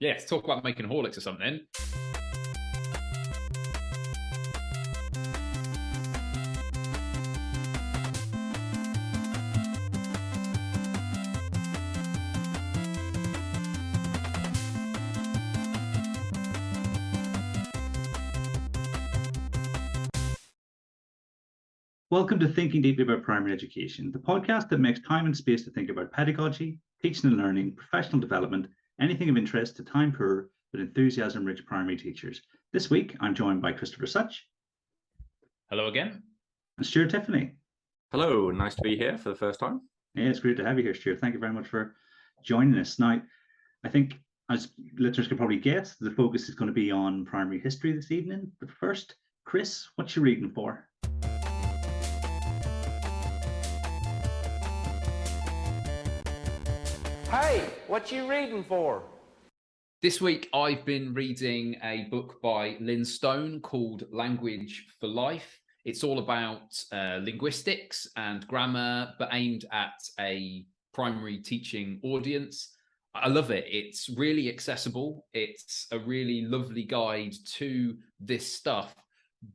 Yes, talk about making Horlicks or something. Welcome to Thinking Deeply About Primary Education, the podcast that makes time and space to think about pedagogy, teaching and learning, professional development, anything of interest to time-poor but enthusiasm-rich primary teachers. This week, I'm joined by Christopher Such. Hello again. And Stuart Tiffany. Hello, nice to be here for the first time. Yeah, it's great to have you here, Stuart. Thank you very much for joining us. Now, I think, as listeners can probably guess, the focus is going to be on primary history this evening. But first, Chris, what you reading for? Hey, what you reading for? This week, I've been reading a book by Lynn Stone called Language for Life. It's all about linguistics and grammar, but aimed at a primary teaching audience. I love it. It's really accessible. It's a really lovely guide to this stuff.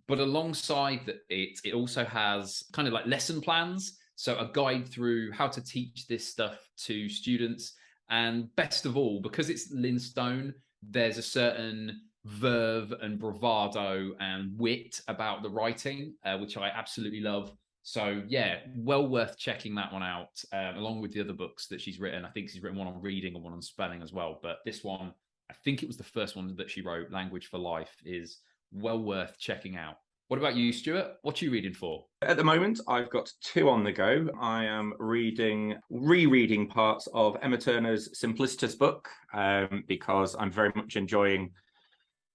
But alongside it also has kind of like lesson plans. So a guide through how to teach this stuff to students. And best of all, because it's Lynn Stone, there's a certain verve and bravado and wit about the writing, which I absolutely love. So yeah, well worth checking that one out, along with the other books that she's written. I think she's written one on reading and one on spelling as well. But this one, I think it was the first one that she wrote, Language for Life, is well worth checking out. What about you, Stuart? What are you reading for? At the moment, I've got two on the go. I am rereading parts of Emma Turner's Simplicitous book because I'm very much enjoying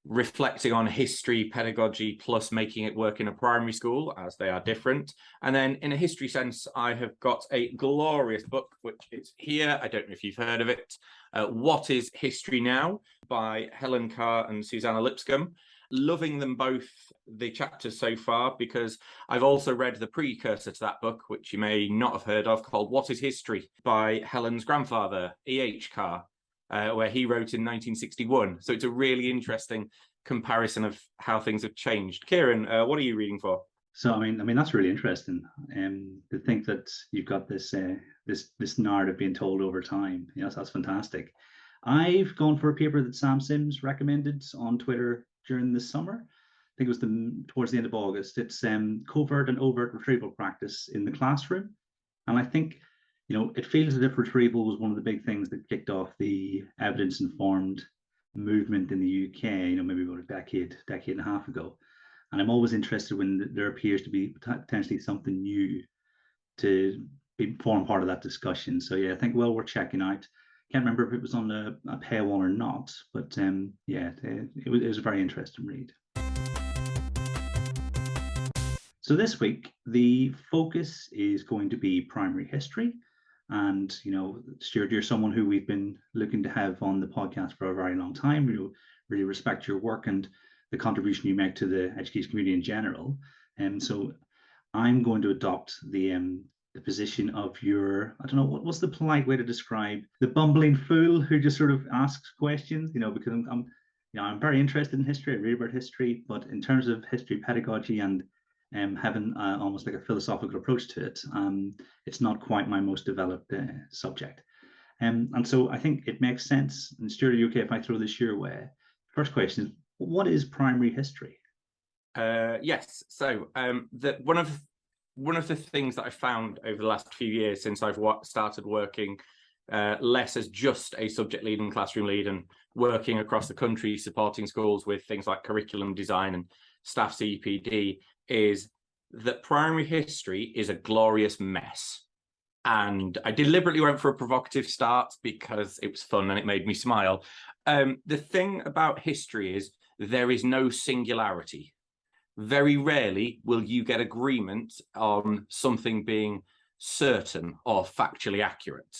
reflecting on history, pedagogy, plus making it work in a primary school, as they are different. And then in a history sense, I have got a glorious book, which is here. I don't know if you've heard of it. What is History Now? By Helen Carr and Susanna Lipscomb. Loving them both, the chapters so far, because I've also read the precursor to that book, which you may not have heard of, called What is History? By Helen's grandfather, E.H. Carr, where he wrote in 1961. So it's a really interesting comparison of how things have changed. Kieran, what are you reading for? So I mean that's really interesting. To think that you've got this narrative being told over time. Yes, that's fantastic. I've gone for a paper that Sam Sims recommended on Twitter during the summer. I think it was towards the end of August. It's covert and overt retrieval practice in the classroom, and I think it feels as if retrieval was one of the big things that kicked off the evidence-informed movement in the UK. Maybe about a decade and a half ago. And I'm always interested when there appears to be potentially something new to form part of that discussion. So yeah, I think well worth checking out. Can't remember if it was on a paywall or not, but yeah, it was a very interesting read. So this week, the focus is going to be primary history. And, Stuart, you're someone who we've been looking to have on the podcast for a very long time. We really respect your work and the contribution you make to the education community in general. And so I'm going to adopt the position of your, I don't know, what's the polite way to describe the bumbling fool who just sort of asks questions, because I'm very interested in history. I read about history, but in terms of history pedagogy and having almost like a philosophical approach to it, it's not quite my most developed subject. And so I think it makes sense. And Stuart, are you okay if I throw this your way? First question is, what is primary history? Yes. So one of the things that I found over the last few years since I've started working less as just a subject lead and classroom lead and working across the country supporting schools with things like curriculum design and staff CPD, is that primary history is a glorious mess. And I deliberately went for a provocative start because it was fun and it made me smile. The thing about history is there is no singularity. Very rarely will you get agreement on something being certain or factually accurate.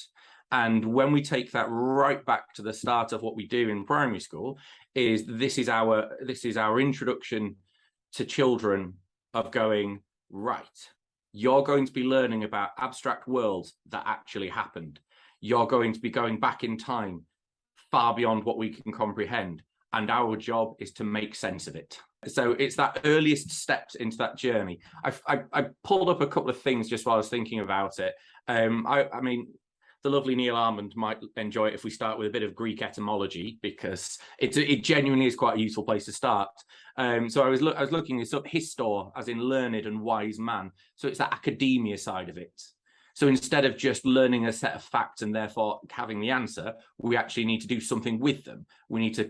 And when we take that right back to the start of what we do in primary school, this is our introduction to children of going, right, you're going to be learning about abstract worlds that actually happened. You're going to be going back in time far beyond what we can comprehend. And our job is to make sense of it. So it's that earliest steps into that journey. I pulled up a couple of things just while I was thinking about it. I mean, the lovely Neil Armand might enjoy it if we start with a bit of Greek etymology, because it genuinely is quite a useful place to start. So I was looking this up, histor, as in learned and wise man. So it's that academia side of it. So instead of just learning a set of facts and therefore having the answer, we actually need to do something with them. We need to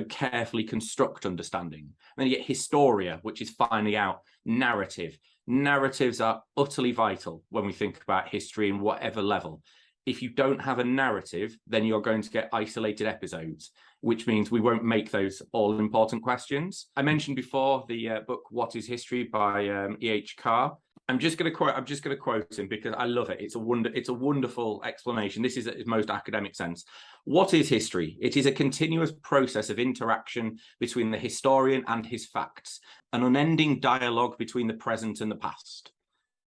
carefully construct understanding. And then you get historia, which is finding out narrative. Narratives are utterly vital when we think about history in whatever level. If you don't have a narrative, then you're going to get isolated episodes, which means we won't make those all-important questions. I mentioned before the book "What is History" by E.H. Carr. I'm just going to quote him because I love it. It's a wonderful explanation. This is its most academic sense. What is history? It is a continuous process of interaction between the historian and his facts, an unending dialogue between the present and the past.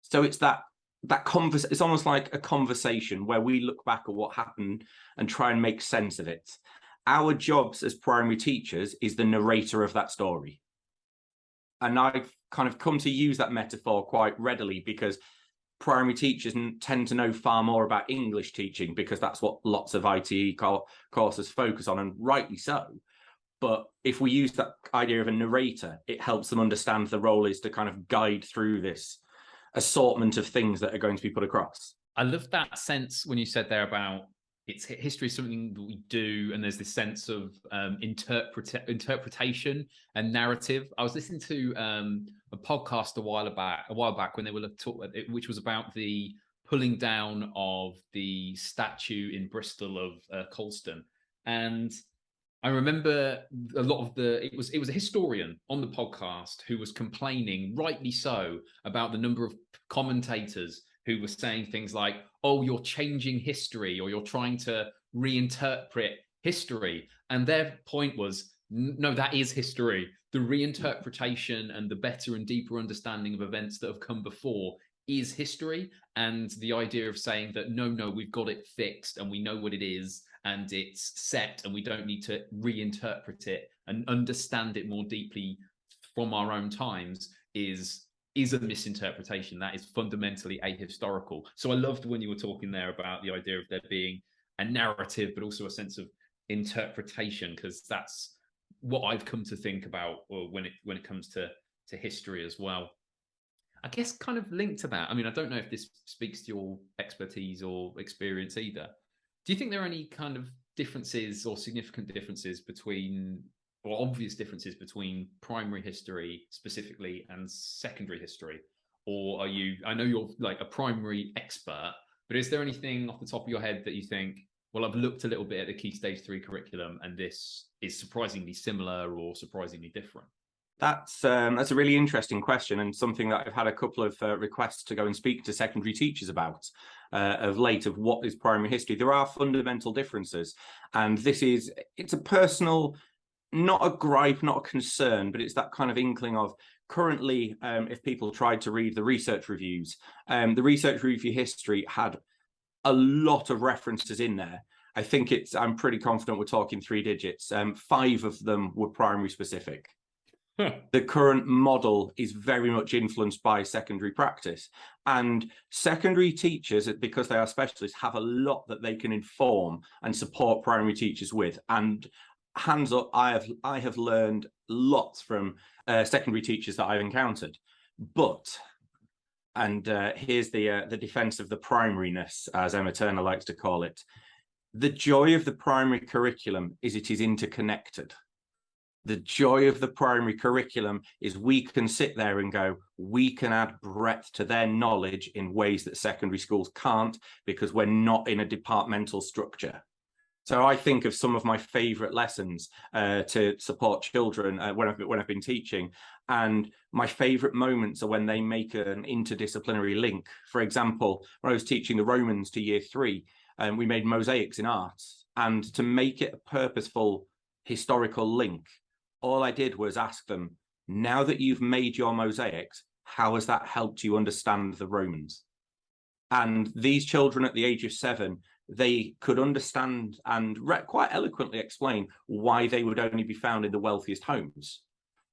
So it's it's almost like a conversation where we look back at what happened and try and make sense of it. Our jobs as primary teachers is the narrator of that story. And I've kind of come to use that metaphor quite readily because primary teachers tend to know far more about English teaching because that's what lots of ITE courses focus on, and rightly so. But if we use that idea of a narrator, it helps them understand the role is to kind of guide through this assortment of things that are going to be put across. I love that sense when you said there about history is something that we do, and there's this sense of interpretation and narrative. I was listening to a podcast a while back when they were talking, which was about the pulling down of the statue in Bristol of Colston, and I remember a lot of it was a historian on the podcast who was complaining, rightly so, about the number of commentators who were saying things like, oh, you're changing history, or you're trying to reinterpret history. And their point was, no, that is history. The reinterpretation and the better and deeper understanding of events that have come before is history. And the idea of saying that, no, we've got it fixed and we know what it is and it's set and we don't need to reinterpret it and understand it more deeply from our own times is a misinterpretation. That is fundamentally ahistorical. So I loved when you were talking there about the idea of there being a narrative, but also a sense of interpretation, because that's what I've come to think about when it comes to history as well. I guess kind of linked to that, I mean, I don't know if this speaks to your expertise or experience either. Do you think there are any kind of differences or significant differences between, or obvious differences between primary history specifically and secondary history? Or I know you're like a primary expert, but is there anything off the top of your head that you think, well, I've looked a little bit at the Key Stage 3 curriculum and this is surprisingly similar or surprisingly different? That's a really interesting question, and something that I've had a couple of requests to go and speak to secondary teachers about of late, of what is primary history. There are fundamental differences, and it's a personal, not a gripe, not a concern, but it's that kind of inkling of currently, if people tried to read the research reviews, the research review history had a lot of references in there. I think I'm pretty confident we're talking 3 digits. 5 of them were primary specific. The current model is very much influenced by secondary practice, and secondary teachers, because they are specialists, have a lot that they can inform and support primary teachers with. And hands up, I have learned lots from secondary teachers that I've encountered. But, and here's the defense of the primaryness, as Emma Turner likes to call it. The joy of the primary curriculum is it is interconnected. The joy of the primary curriculum is we can sit there and go, we can add breadth to their knowledge in ways that secondary schools can't, because we're not in a departmental structure. So I think of some of my favorite lessons to support children when I've been teaching, and my favorite moments are when they make an interdisciplinary link. For example, when I was teaching the Romans to year 3, we made mosaics in art, and to make it a purposeful historical link, all I did was ask them, now that you've made your mosaics, how has that helped you understand the Romans? And these children at the age of 7 they could understand and quite eloquently explain why they would only be found in the wealthiest homes.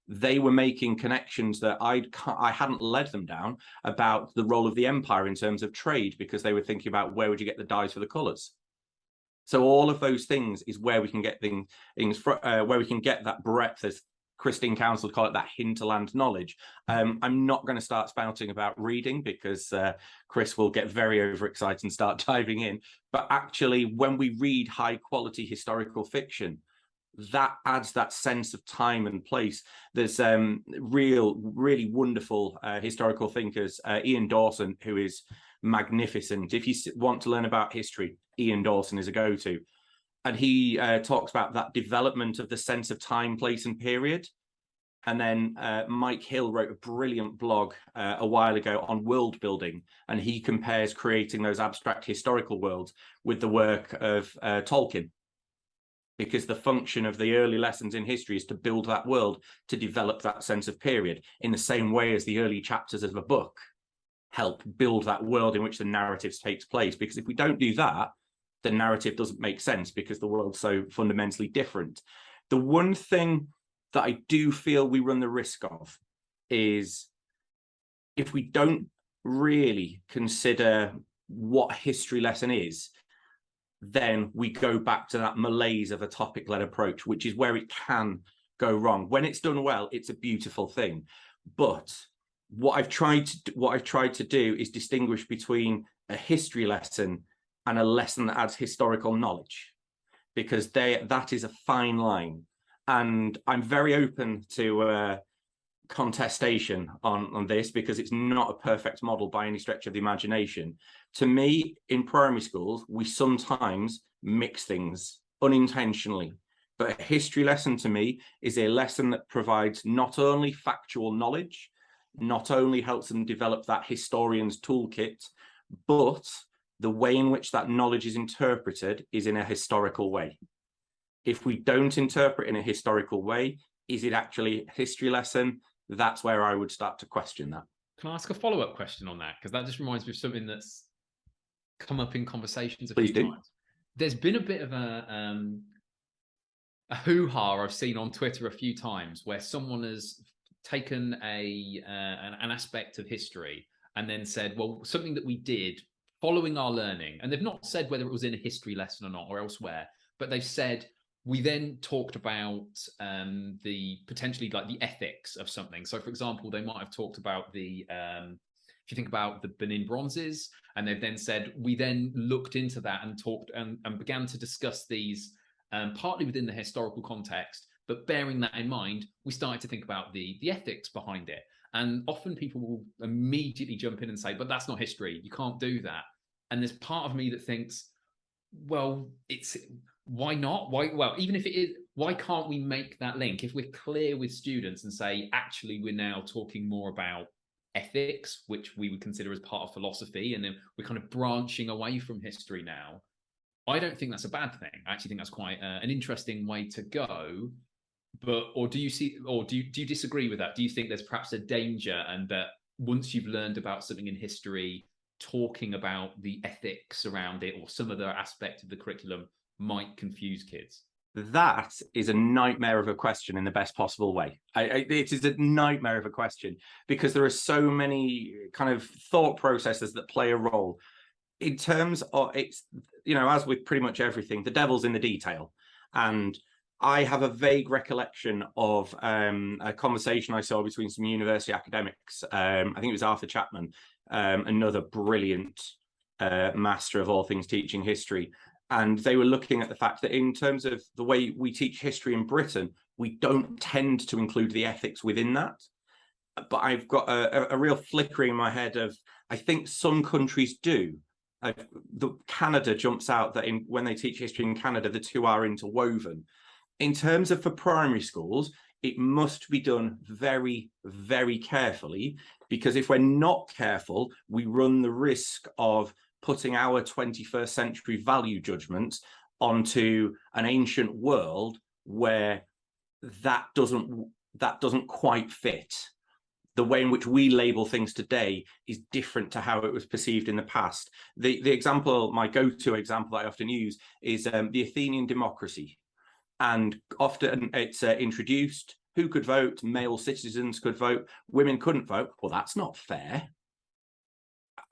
They were making connections that I hadn't led them down about the role of the empire in terms of trade, because they were thinking about where would you get the dyes for the colours. So all of those things is where we can get where we can get that breadth, as Christine Council call it, that hinterland knowledge. I'm not going to start spouting about reading, because Chris will get very overexcited and start diving in. But actually, when we read high quality historical fiction, that adds that sense of time and place. There's really wonderful historical thinkers, Ian Dawson, who is magnificent. If you want to learn about history, Ian Dawson is a go-to. And he talks about that development of the sense of time, place, and period. And then Mike Hill wrote a brilliant blog a while ago on world building, and he compares creating those abstract historical worlds with the work of Tolkien, because the function of the early lessons in history is to build that world, to develop that sense of period, in the same way as the early chapters of a book help build that world in which the narrative takes place. Because if we don't do that, the narrative doesn't make sense, because the world's so fundamentally different. The one thing that I do feel we run the risk of is, if we don't really consider what a history lesson is, then we go back to that malaise of a topic-led approach, which is where it can go wrong. When it's done well, it's a beautiful thing. But what I've tried to do is distinguish between a history lesson and a lesson that adds historical knowledge, because that is a fine line. And I'm very open to contestation on this, because it's not a perfect model by any stretch of the imagination. To me, in primary schools, we sometimes mix things unintentionally. But a history lesson to me is a lesson that provides not only factual knowledge, not only helps them develop that historian's toolkit, but the way in which that knowledge is interpreted is in a historical way. If we don't interpret in a historical way, is it actually a history lesson? That's where I would start to question that. Can I ask a follow-up question on that? Because that just reminds me of something that's come up in conversations a Please few do. times. There's been a bit of a hoo-ha I've seen on Twitter a few times, where someone has taken an aspect of history and then said, well, something that we did following our learning, and they've not said whether it was in a history lesson or not, or elsewhere, but they've said, we then talked about the potentially like the ethics of something. So, for example, they might have talked about if you think about the Benin bronzes, and they've then said, we then looked into that and talked and began to discuss these partly within the historical context, but bearing that in mind, we started to think about the ethics behind it. And often people will immediately jump in and say, but that's not history. You can't do that. And there's part of me that thinks, well, why not? Well, even if it is, why can't we make that link? If we're clear with students and say, actually, we're now talking more about ethics, which we would consider as part of philosophy, and then we're kind of branching away from history now, I don't think that's a bad thing. I actually think that's quite an interesting way to go. But, or do you disagree with that? Do you think there's perhaps a danger, and that once you've learned about something in history, talking about the ethics around it or some other aspect of the curriculum might confuse kids? That is a nightmare of a question in the best possible way. It is a nightmare of a question, because there are so many kind of thought processes that play a role. In terms of, it's, as with pretty much everything, the devil's in the detail. And I have a vague recollection of a conversation I saw between some university academics. I think it was Arthur Chapman, another brilliant master of all things teaching history. And they were looking at the fact that in terms of the way we teach history in Britain, we don't tend to include the ethics within that. But I've got a real flickering in my head of, I think some countries do. Canada jumps out that when they teach history in Canada, the two are interwoven. In terms of for primary schools, it must be done very, very carefully, because if we're not careful, we run the risk of putting our 21st century value judgments onto an ancient world where that doesn't quite fit. The way in which we label things today is different to how it was perceived in the past. The example, my go-to example that I often use is the Athenian democracy. And often it's introduced, who could vote? Male citizens could vote, women couldn't vote. Well, that's not fair.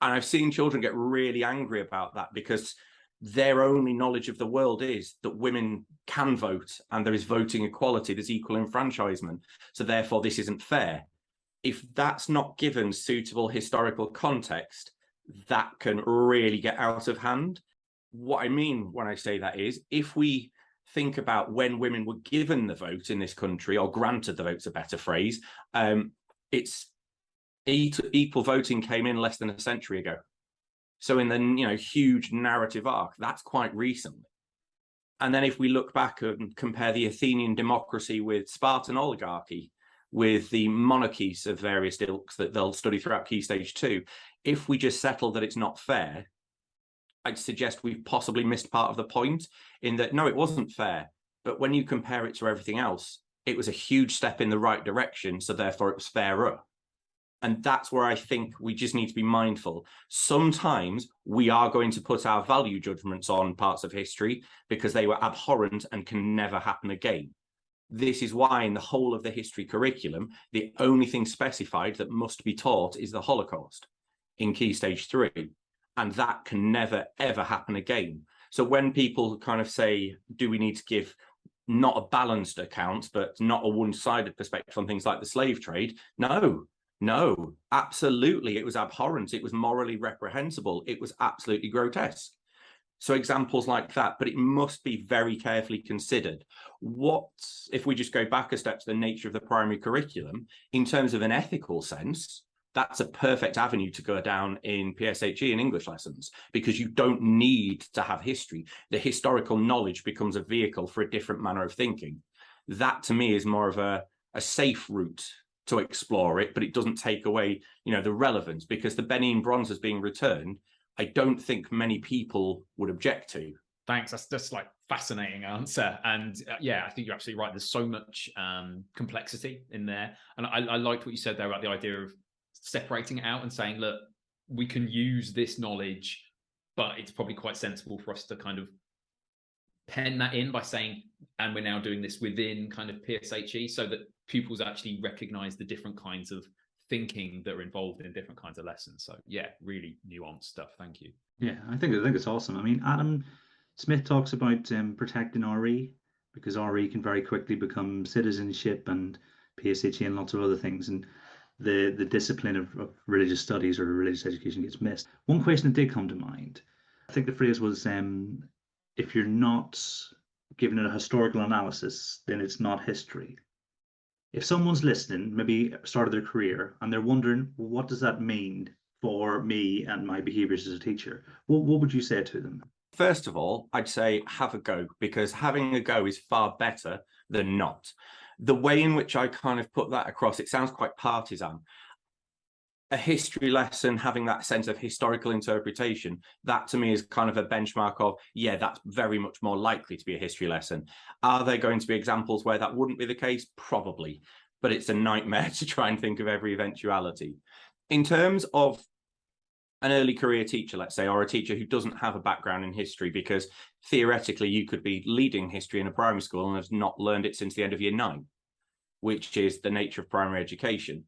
And I've seen children get really angry about that because their only knowledge of the world is that women can vote and there is voting equality, there's equal enfranchisement. So therefore, this isn't fair. If that's not given suitable historical context, that can really get out of hand. What I mean when I say that is, if we think about when women were given the vote in this country, or granted the vote's a better phrase, it's equal voting came in less than a century ago. So in the huge narrative arc, that's quite recently. And then if we look back and compare the Athenian democracy with Spartan oligarchy, with the monarchies of various ilks that they'll study throughout Key Stage 2, if we just settle that it's not fair, I'd suggest we've possibly missed part of the point, in that, no, it wasn't fair. But when you compare it to everything else, it was a huge step in the right direction. So therefore it was fairer. And that's where I think we just need to be mindful. Sometimes we are going to put our value judgments on parts of history because they were abhorrent and can never happen again. This is why in the whole of the history curriculum, the only thing specified that must be taught is the Holocaust in Key Stage 3. And that can never, ever happen again. So when people kind of say, do we need to give not a balanced account, but not a one-sided perspective on things like the slave trade? No, absolutely. It was abhorrent. It was morally reprehensible. It was absolutely grotesque. So examples like that, but it must be very carefully considered. What, if we just go back a step to the nature of the primary curriculum, in terms of an ethical sense, that's a perfect avenue to go down in PSHE and English lessons, because you don't need to have history. The historical knowledge becomes a vehicle for a different manner of thinking. That to me is more of a safe route to explore it, but it doesn't take away, the relevance, because the Benin bronzes being returned, I don't think many people would object to. Thanks. That's just like fascinating answer. And yeah, I think you're absolutely right. There's so much complexity in there. And I liked what you said there about the idea of separating it out and saying, look, we can use this knowledge, but it's probably quite sensible for us to kind of pen that in by saying, and we're now doing this within kind of PSHE, so that pupils actually recognize the different kinds of thinking that are involved in different kinds of lessons. So yeah, really nuanced stuff. Thank you. Yeah, I think it's awesome. I mean, Adam Smith talks about protecting RE, because RE can very quickly become citizenship and PSHE and lots of other things, and the discipline of religious studies or religious education gets missed. One question that did come to mind, I think the phrase was, if you're not giving it a historical analysis, then it's not history. If someone's listening, maybe started their career, and they're wondering, well, what does that mean for me and my behaviors as a teacher? What would you say to them? First of all, I'd say have a go, because having a go is far better than not. The way in which I kind of put that across, it sounds quite partisan. A history lesson having that sense of historical interpretation, that to me is kind of a benchmark of, yeah, that's very much more likely to be a history lesson. Are there going to be examples where that wouldn't be the case? Probably, but it's a nightmare to try and think of every eventuality. In terms of an early career teacher, let's say, or a teacher who doesn't have a background in history, because theoretically you could be leading history in a primary school and have not learned it since the end of year 9, which is the nature of primary education.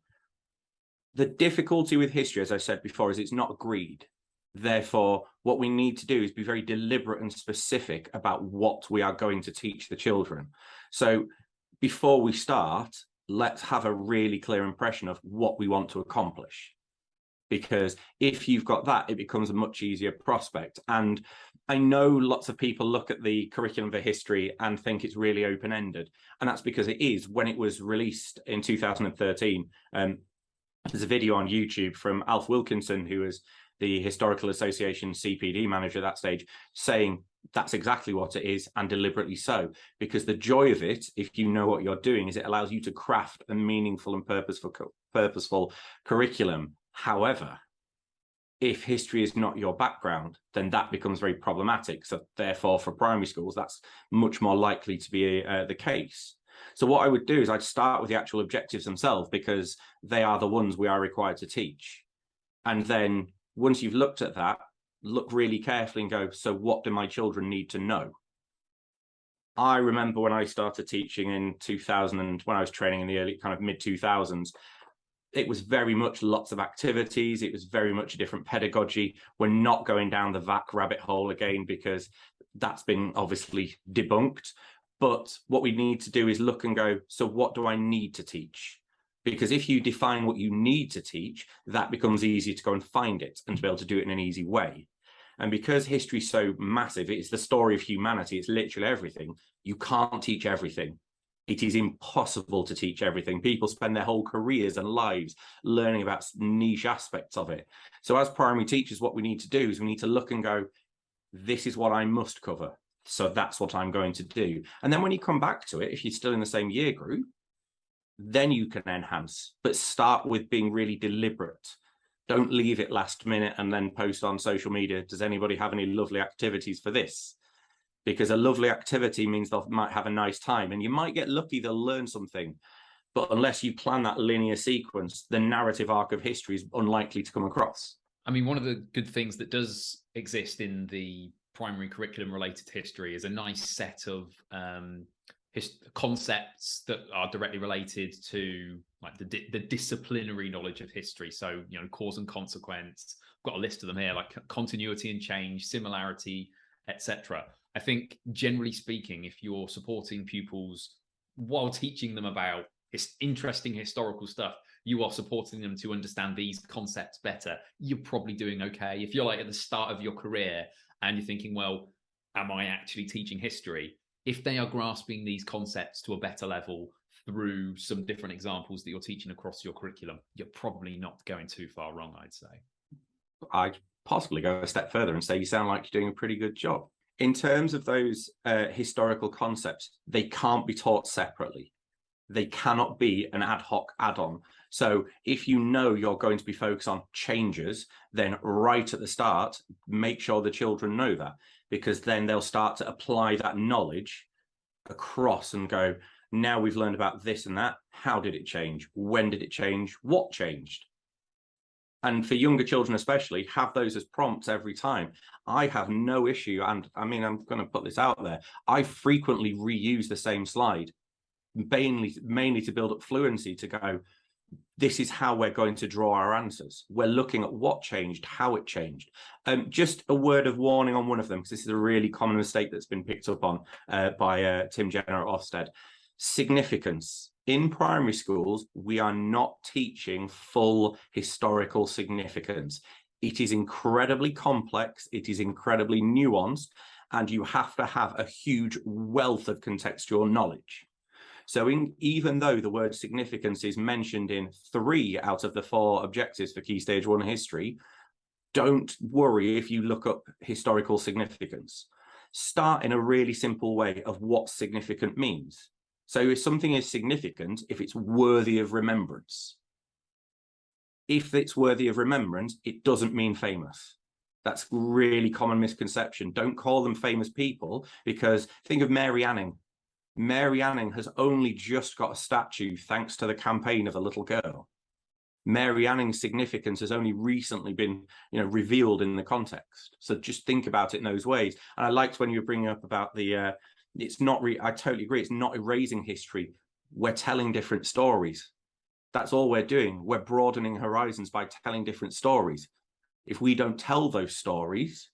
The difficulty with history, as I said before, is it's not agreed. Therefore, what we need to do is be very deliberate and specific about what we are going to teach the children. So before we start, let's have a really clear impression of what we want to accomplish. Because if you've got that, it becomes a much easier prospect. And I know lots of people look at the curriculum for history and think it's really open-ended. And that's because it is. When it was released in 2013, there's a video on YouTube from Alf Wilkinson, who was the Historical Association CPD manager at that stage, saying that's exactly what it is, and deliberately so. Because the joy of it, if you know what you're doing, is it allows you to craft a meaningful and purposeful curriculum. However, if history is not your background, then that becomes very problematic. So therefore, for primary schools, that's much more likely to be the case. So what I would do is I'd start with the actual objectives themselves, because they are the ones we are required to teach. And then once you've looked at that, look really carefully and go, so what do my children need to know? I remember when I started teaching in 2000, and when I was training in the early kind of mid 2000s, it was very much lots of activities. It was very much a different pedagogy. We're not going down the VAC rabbit hole again, because that's been obviously debunked. But what we need to do is look and go, so what do I need to teach? Because if you define what you need to teach, that becomes easier to go and find it and to be able to do it in an easy way. And because history is so massive, it's the story of humanity, it's literally everything. You can't teach everything. It is impossible to teach everything. People spend their whole careers and lives learning about niche aspects of it. So as primary teachers, what we need to do is we need to look and go, this is what I must cover. So that's what I'm going to do. And then when you come back to it, if you're still in the same year group, then you can enhance, but start with being really deliberate. Don't leave it last minute and then post on social media, does anybody have any lovely activities for this? Because a lovely activity means they might have a nice time, and you might get lucky, they'll learn something. But unless you plan that linear sequence, the narrative arc of history is unlikely to come across. I mean, one of the good things that does exist in the primary curriculum related to history is a nice set of concepts that are directly related to like the disciplinary knowledge of history. So, you know, cause and consequence. I've got a list of them here, like continuity and change, similarity, etc. I think generally speaking, if you're supporting pupils while teaching them about interesting historical stuff, you are supporting them to understand these concepts better, you're probably doing okay. If you're like at the start of your career and you're thinking, well, am I actually teaching history? If they are grasping these concepts to a better level through some different examples that you're teaching across your curriculum, you're probably not going too far wrong, I'd say. I'd possibly go a step further and say you sound like you're doing a pretty good job. In terms of those historical concepts, they can't be taught separately. They cannot be an ad hoc add-on. So if you know you're going to be focused on changes, then right at the start, make sure the children know that, because then they'll start to apply that knowledge across and go, now we've learned about this and that. How did it change? When did it change? What changed? And for younger children especially, have those as prompts every time. I have no issue, and I mean, I'm going to put this out there, I frequently reuse the same slide, mainly to build up fluency, to go, this is how we're going to draw our answers. We're looking at what changed, how it changed. Just a word of warning on one of them, because this is a really common mistake that's been picked up on by Tim Jenner at Ofsted. Significance. In primary schools, we are not teaching full historical significance. It is incredibly complex, it is incredibly nuanced, and you have to have a huge wealth of contextual knowledge. So even though the word significance is mentioned in 3 out of the 4 objectives for Key Stage 1 history, don't worry if you look up historical significance. Start in a really simple way of what significant means. So if something is significant, if it's worthy of remembrance. If it's worthy of remembrance, it doesn't mean famous. That's really common misconception. Don't call them famous people, because think of Mary Anning. Mary Anning has only just got a statue thanks to the campaign of a little girl. Mary Anning's significance has only recently been, revealed in the context. So just think about it in those ways. And I liked when you were bringing up about the, I totally agree. It's not erasing history. We're telling different stories. That's all we're doing. We're broadening horizons by telling different stories. If we don't tell those stories,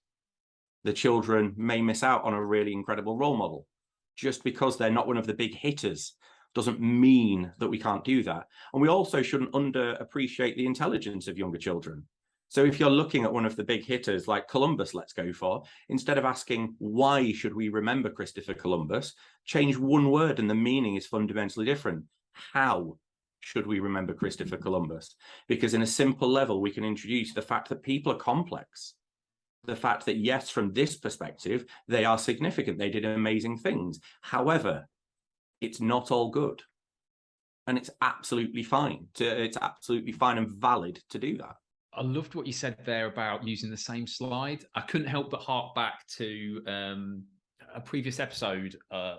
the children may miss out on a really incredible role model. Just because they're not one of the big hitters doesn't mean that we can't do that. And we also shouldn't underappreciate the intelligence of younger children. So if you're looking at one of the big hitters like Columbus, let's go for, instead of asking, why should we remember Christopher Columbus, change one word and the meaning is fundamentally different. How should we remember Christopher Columbus? Because in a simple level, we can introduce the fact that people are complex. The fact that, yes, from this perspective, they are significant. They did amazing things. However, it's not all good. And it's absolutely fine. It's absolutely fine and valid to do that. I loved what you said there about using the same slide. I couldn't help but hark back to a previous episode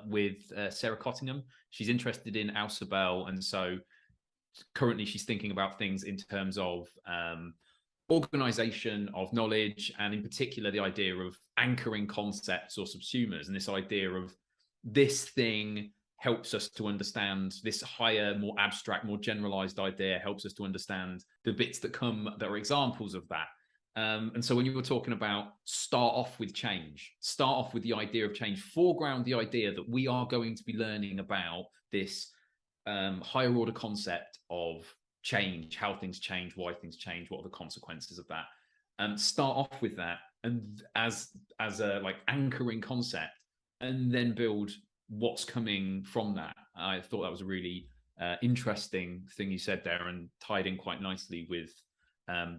with Sarah Cottingham. She's interested in Ausubel, and so currently she's thinking about things in terms of organization of knowledge, and in particular the idea of anchoring concepts or subsumers, and this idea of this thing helps us to understand this higher, more abstract, more generalized idea, helps us to understand the bits that are examples of that. And so when you were talking about start off with change, start off with the idea of change, foreground the idea that we are going to be learning about this higher order concept of change, how things change, why things change, what are the consequences of that. Start off with that, and as a like anchoring concept, and then build what's coming from that. I thought that was a really interesting thing you said there, and tied in quite nicely with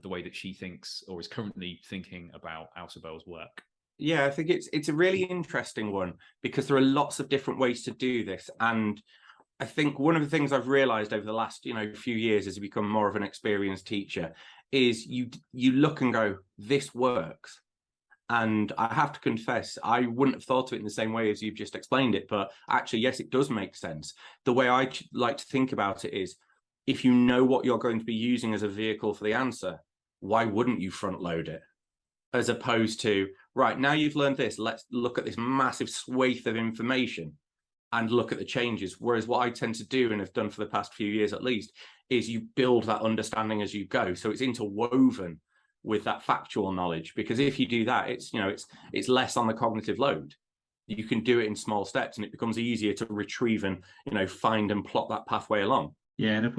the way that she thinks or is currently thinking about Ausubel's work. Yeah, I think it's a really interesting one, because there are lots of different ways to do this. And I think one of the things I've realized over the last, few years as you become more of an experienced teacher is you look and go, this works. And I have to confess, I wouldn't have thought of it in the same way as you've just explained it, but actually, yes, it does make sense. The way I like to think about it is, if you know what you're going to be using as a vehicle for the answer, why wouldn't you front load it? As opposed to, right, now you've learned this, let's look at this massive swathe of information and look at the changes. Whereas what I tend to do, and have done for the past few years at least, is you build that understanding as you go. So it's interwoven with that factual knowledge, because if you do that, it's less on the cognitive load. You can do it in small steps, and it becomes easier to retrieve and find and plot that pathway along. Yeah, and if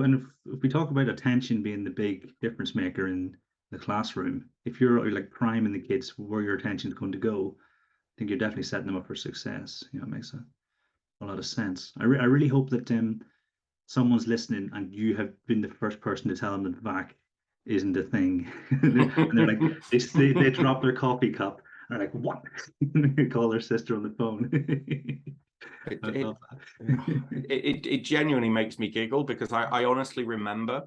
we talk about attention being the big difference maker in the classroom, if you're like priming the kids where your attention is going to go, I think you're definitely setting them up for success. It makes a lot of sense. I really hope that someone's listening and you have been the first person to tell them that VAC isn't a thing. And they're like, they drop their coffee cup and they're like, what? They call their sister on the phone. It genuinely makes me giggle, because I honestly remember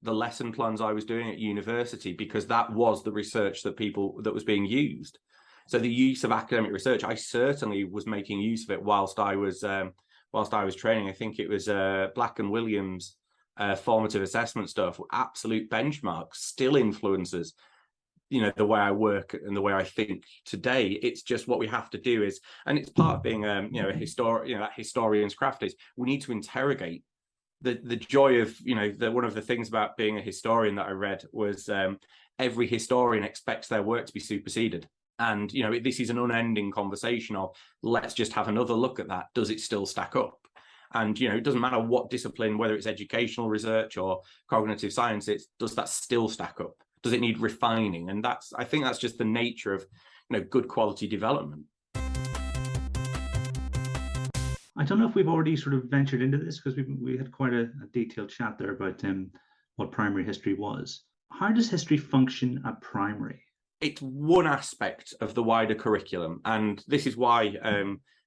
the lesson plans I was doing at university, because that was the research that was being used. So the use of academic research, I certainly was making use of it whilst I was training. I think it was Black and Williams formative assessment stuff, absolute benchmarks, still influences the way I work and the way I think today. It's just what we have to do is, and it's part of being a that historian's craft is, we need to interrogate the joy of one of the things about being a historian that I read was every historian expects their work to be superseded. And this is an unending conversation of, let's just have another look at that. Does it still stack up? And it doesn't matter what discipline, whether it's educational research or cognitive science, does that still stack up? Does it need refining? And I think that's just the nature of good quality development. I don't know if we've already sort of ventured into this, because we had quite a detailed chat there about what primary history was. How does history function at primary? It's one aspect of the wider curriculum, and this is why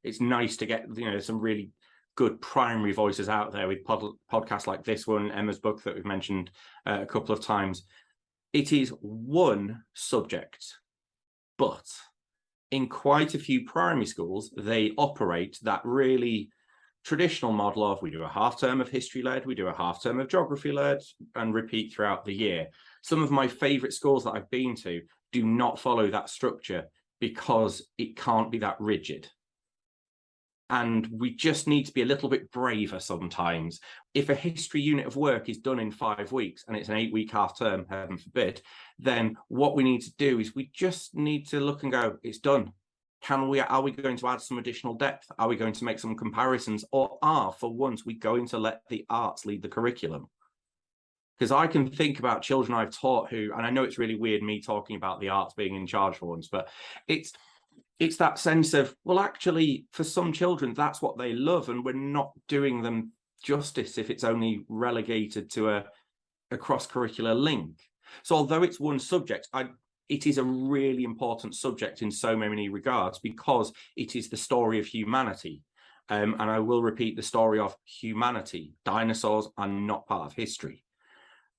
it's nice to get some really good primary voices out there with podcasts like this one, Emma's book that we've mentioned a couple of times. It is one subject, but in quite a few primary schools, they operate that really traditional model of, we do a half term of history led, we do a half term of geography led, and repeat throughout the year. Some of my favorite schools that I've been to do not follow that structure, because it can't be that rigid. And we just need to be a little bit braver sometimes. If a history unit of work is done in 5 weeks and it's an 8-week half term, heaven forbid, then what we need to do is we just need to look and go, it's done. Are we going to add some additional depth? Are we going to make some comparisons? Or for once, we going to let the arts lead the curriculum? Because I can think about children I've taught who, and I know it's really weird me talking about the arts being in charge for once, but it's that sense of, well, actually, for some children, that's what they love, and we're not doing them justice if it's only relegated to a cross-curricular link. So although it's one subject, it is a really important subject in so many regards, because it is the story of humanity. And I will repeat, the story of humanity. Dinosaurs are not part of history.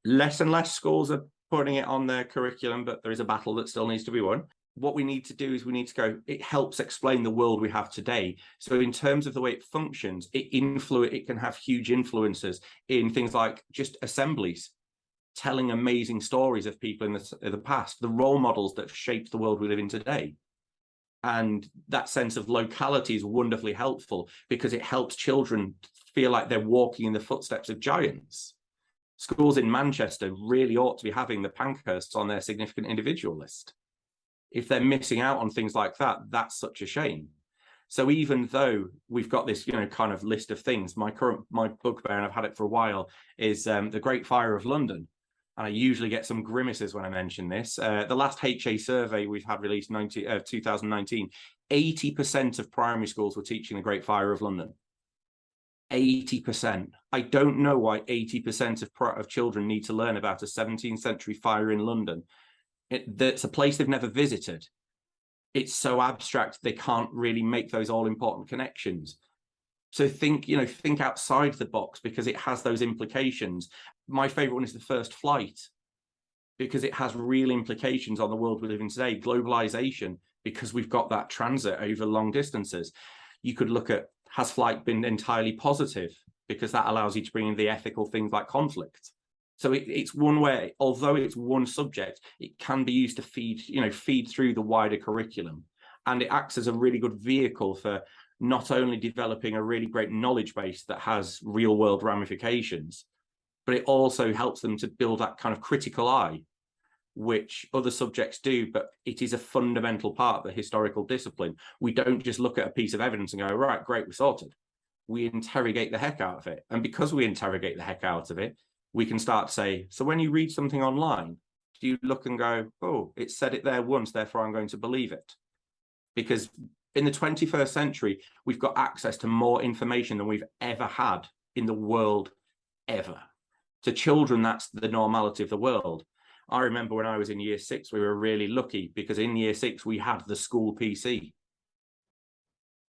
Less and less schools are putting it on their curriculum, but there is a battle that still needs to be won. what we need to do is we need to go, it helps explain the world we have today. So in terms of the way it functions, it can have huge influences in things like just assemblies, telling amazing stories of people in the past, the role models that shaped the world we live in today. And that sense of locality is wonderfully helpful because it helps children feel like they're walking in the footsteps of giants. Schools in Manchester really ought to be having the Pankhursts on their significant individual list. If they're missing out on things like that, that's such a shame. So even though we've got this, kind of list of things, my bugbear, and I've had it for a while, is the Great Fire of London. And I usually get some grimaces when I mention this. The last HA survey we've had released 2019, 80% of primary schools were teaching the Great Fire of London. 80%. I don't know why 80% of children need to learn about a 17th century fire in London. It's a place they've never visited. It's so abstract, they can't really make those all-important connections. So think outside the box because it has those implications. My favorite one is the first flight because it has real implications on the world we live in today. Globalization, because we've got that transit over long distances. You could look at, has flight been entirely positive? Because that allows you to bring in the ethical things like conflict. So it's one way, although it's one subject, it can be used to feed through the wider curriculum. And it acts as a really good vehicle for not only developing a really great knowledge base that has real world ramifications, but it also helps them to build that kind of critical eye, which other subjects do, but it is a fundamental part of the historical discipline. We don't just look at a piece of evidence and go, right, great, we're sorted. We interrogate the heck out of it. And because we interrogate the heck out of it, we can start to say, so when you read something online, do you look and go, oh, it said it there once, therefore I'm going to believe it? Because in the 21st century, we've got access to more information than we've ever had in the world, ever. To children, that's the normality of the world. I remember when I was in year 6, we were really lucky because in year 6, we had the school PC.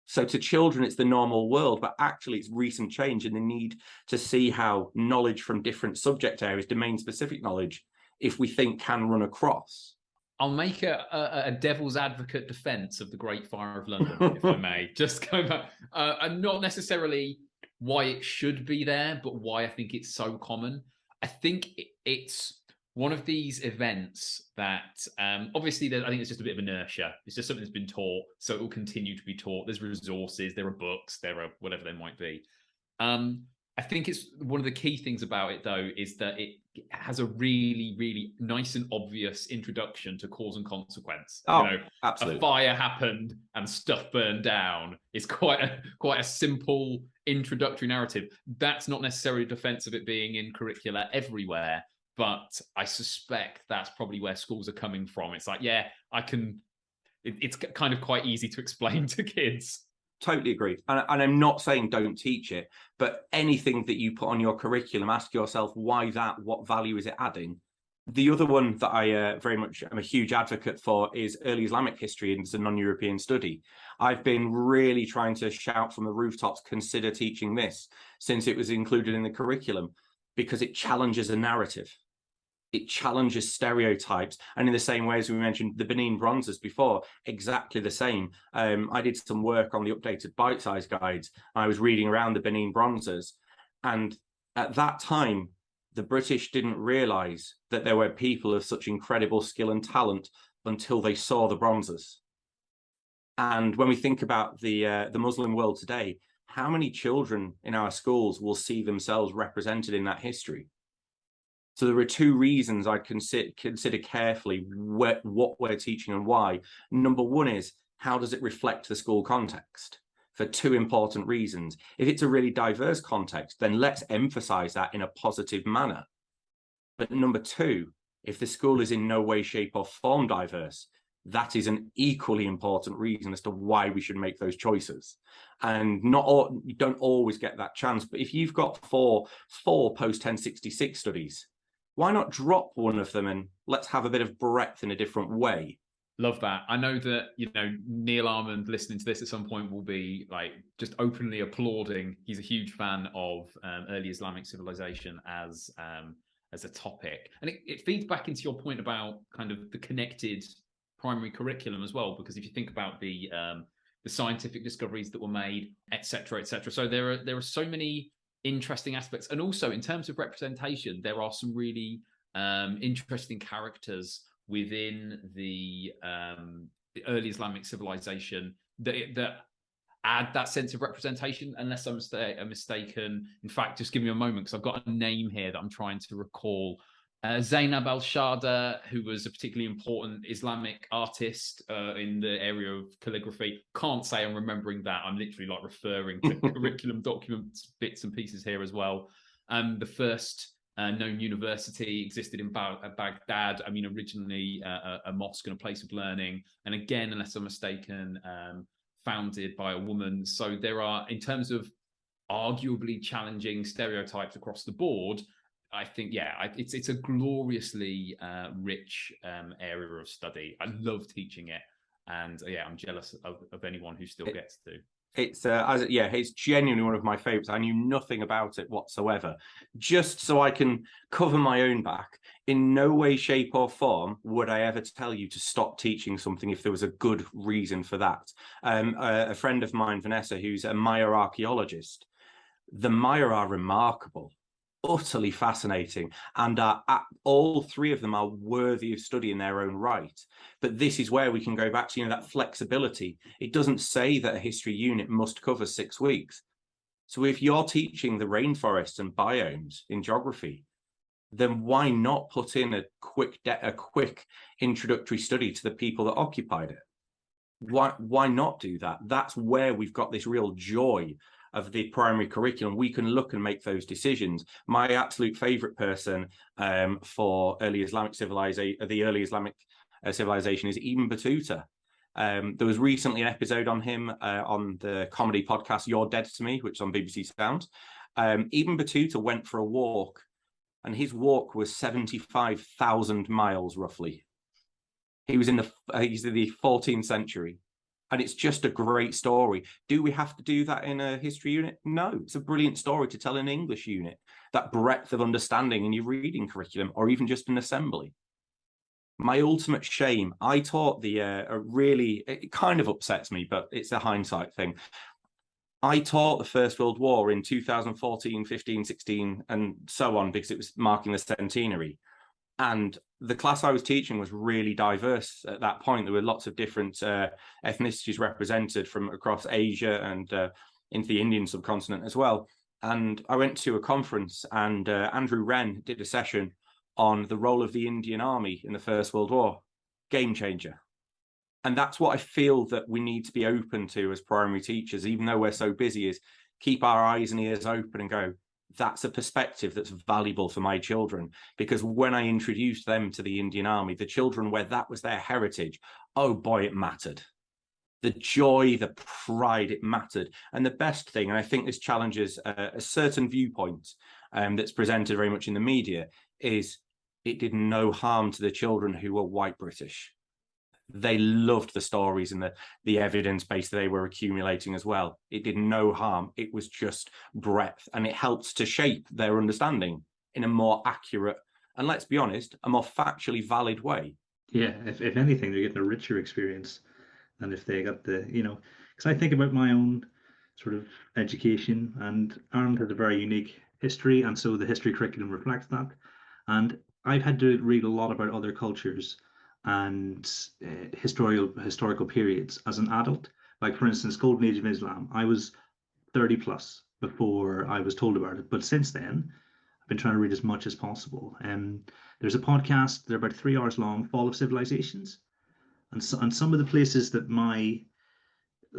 So to children, it's the normal world, but actually it's recent change and the need to see how knowledge from different subject areas, domain-specific knowledge, if we think can run across. I'll make a devil's advocate defense of the Great Fire of London, if I may. Just go back. And not necessarily why it should be there, but why I think it's so common. I think it's one of these events that obviously I think it's just a bit of inertia. It's just something that's been taught, so it will continue to be taught. There's resources, there are books, there are whatever they might be. I think it's one of the key things about it, though, is that it has a really, really nice and obvious introduction to cause and consequence. Oh, absolutely. A fire happened and stuff burned down. It's quite a simple introductory narrative. That's not necessarily a defense of it being in curricula everywhere, but I suspect that's probably where schools are coming from. It's like, yeah, it's kind of quite easy to explain to kids. Totally agree. And I'm not saying don't teach it, but anything that you put on your curriculum, ask yourself why that, what value is it adding? The other one that I very much am a huge advocate for is early Islamic history as a non-European study. I've been really trying to shout from the rooftops, consider teaching this since it was included in the curriculum, because it challenges a narrative. It challenges stereotypes. And in the same way as we mentioned the Benin bronzes before, exactly the same. I did some work on the updated bite-size guides. I was reading around the Benin bronzes. And at that time, the British didn't realize that there were people of such incredible skill and talent until they saw the bronzes. And when we think about the Muslim world today, how many children in our schools will see themselves represented in that history? So there are two reasons I consider carefully what we're teaching and why. Number one is, how does it reflect the school context? For two important reasons. If it's a really diverse context, then let's emphasize that in a positive manner. But number two, if the school is in no way, shape or form diverse, that is an equally important reason as to why we should make those choices. And you don't always get that chance. But if you've got four post-1066 studies, why not drop one of them and let's have a bit of breadth in a different way? Love that. I know that, Neil Armand listening to this at some point will be like just openly applauding. He's a huge fan of early Islamic civilization as a topic. And it feeds back into your point about kind of the connected primary curriculum as well, because if you think about the scientific discoveries that were made, etc., etc. So there are so many interesting aspects, and also in terms of representation, there are some really interesting characters within the early Islamic civilization that add that sense of representation, unless I'm mistaken. In fact, just give me a moment, because I've got a name here that I'm trying to recall. Zainab al-Shada, who was a particularly important Islamic artist in the area of calligraphy. Can't say I'm remembering that. I'm literally like referring to curriculum documents, bits and pieces here as well. The first known university existed in Baghdad. I mean, originally a mosque and a place of learning. And again, unless I'm mistaken, founded by a woman. So there are, in terms of arguably challenging stereotypes across the board, I think, it's a gloriously rich area of study. I love teaching it, and I'm jealous of anyone who still gets to. It's genuinely one of my favorites. I knew nothing about it whatsoever, just so I can cover my own back. In no way, shape, or form would I ever tell you to stop teaching something if there was a good reason for that. A friend of mine, Vanessa, who's a Maya archaeologist, the Maya are remarkable, utterly fascinating, and all three of them are worthy of study in their own right. But this is where we can go back to that flexibility. It doesn't say that a history unit must cover 6 weeks. So if you're teaching the rainforests and biomes in geography, then why not put in a quick introductory study to the people that occupied it? Why not do that? That's where we've got this real joy of the primary curriculum. We can look and make those decisions. My absolute favorite person for early Islamic civilization, the early Islamic civilization, is Ibn Battuta. There was recently an episode on him on the comedy podcast You're Dead to Me, which is on BBC Sound. Ibn Battuta went for a walk, and his walk was 75,000 miles roughly. He's in the 14th century. And it's just a great story. Do we have to do that in a history unit? No, it's a brilliant story to tell in an English unit. That breadth of understanding in your reading curriculum, or even just an assembly. My ultimate shame, I taught it kind of upsets me, but it's a hindsight thing. I taught the First World War in 2014, 15, 16, and so on, because it was marking the centenary. And the class I was teaching was really diverse at that point. There were lots of different ethnicities represented from across Asia and into the Indian subcontinent as well. And I went to a conference, and Andrew Wren did a session on the role of the Indian Army in the First World War. Game changer. And that's what I feel that we need to be open to as primary teachers, even though we're so busy, is keep our eyes and ears open and go, that's a perspective that's valuable for my children. Because when I introduced them to the Indian Army, the children where that was their heritage, oh boy, it mattered. The joy, the pride, it mattered. And the best thing, and I think this challenges a certain viewpoint that's presented very much in the media, is it did no harm to the children who were white British. They loved the stories and the evidence base that they were accumulating as well. It did no harm. It was just breadth, and it helped to shape their understanding in a more accurate, and let's be honest, a more factually valid way. Yeah, if anything, they're getting a richer experience than if they got because I think about my own sort of education, and Ireland has a very unique history, and so the history curriculum reflects that. And I've had to read a lot about other cultures and historical periods as an adult. Like, for instance, Golden Age of Islam, I was 30 plus before I was told about it, but since then I've been trying to read as much as possible. There's a podcast, they're about 3 hours long, Fall of Civilizations, and some of the places that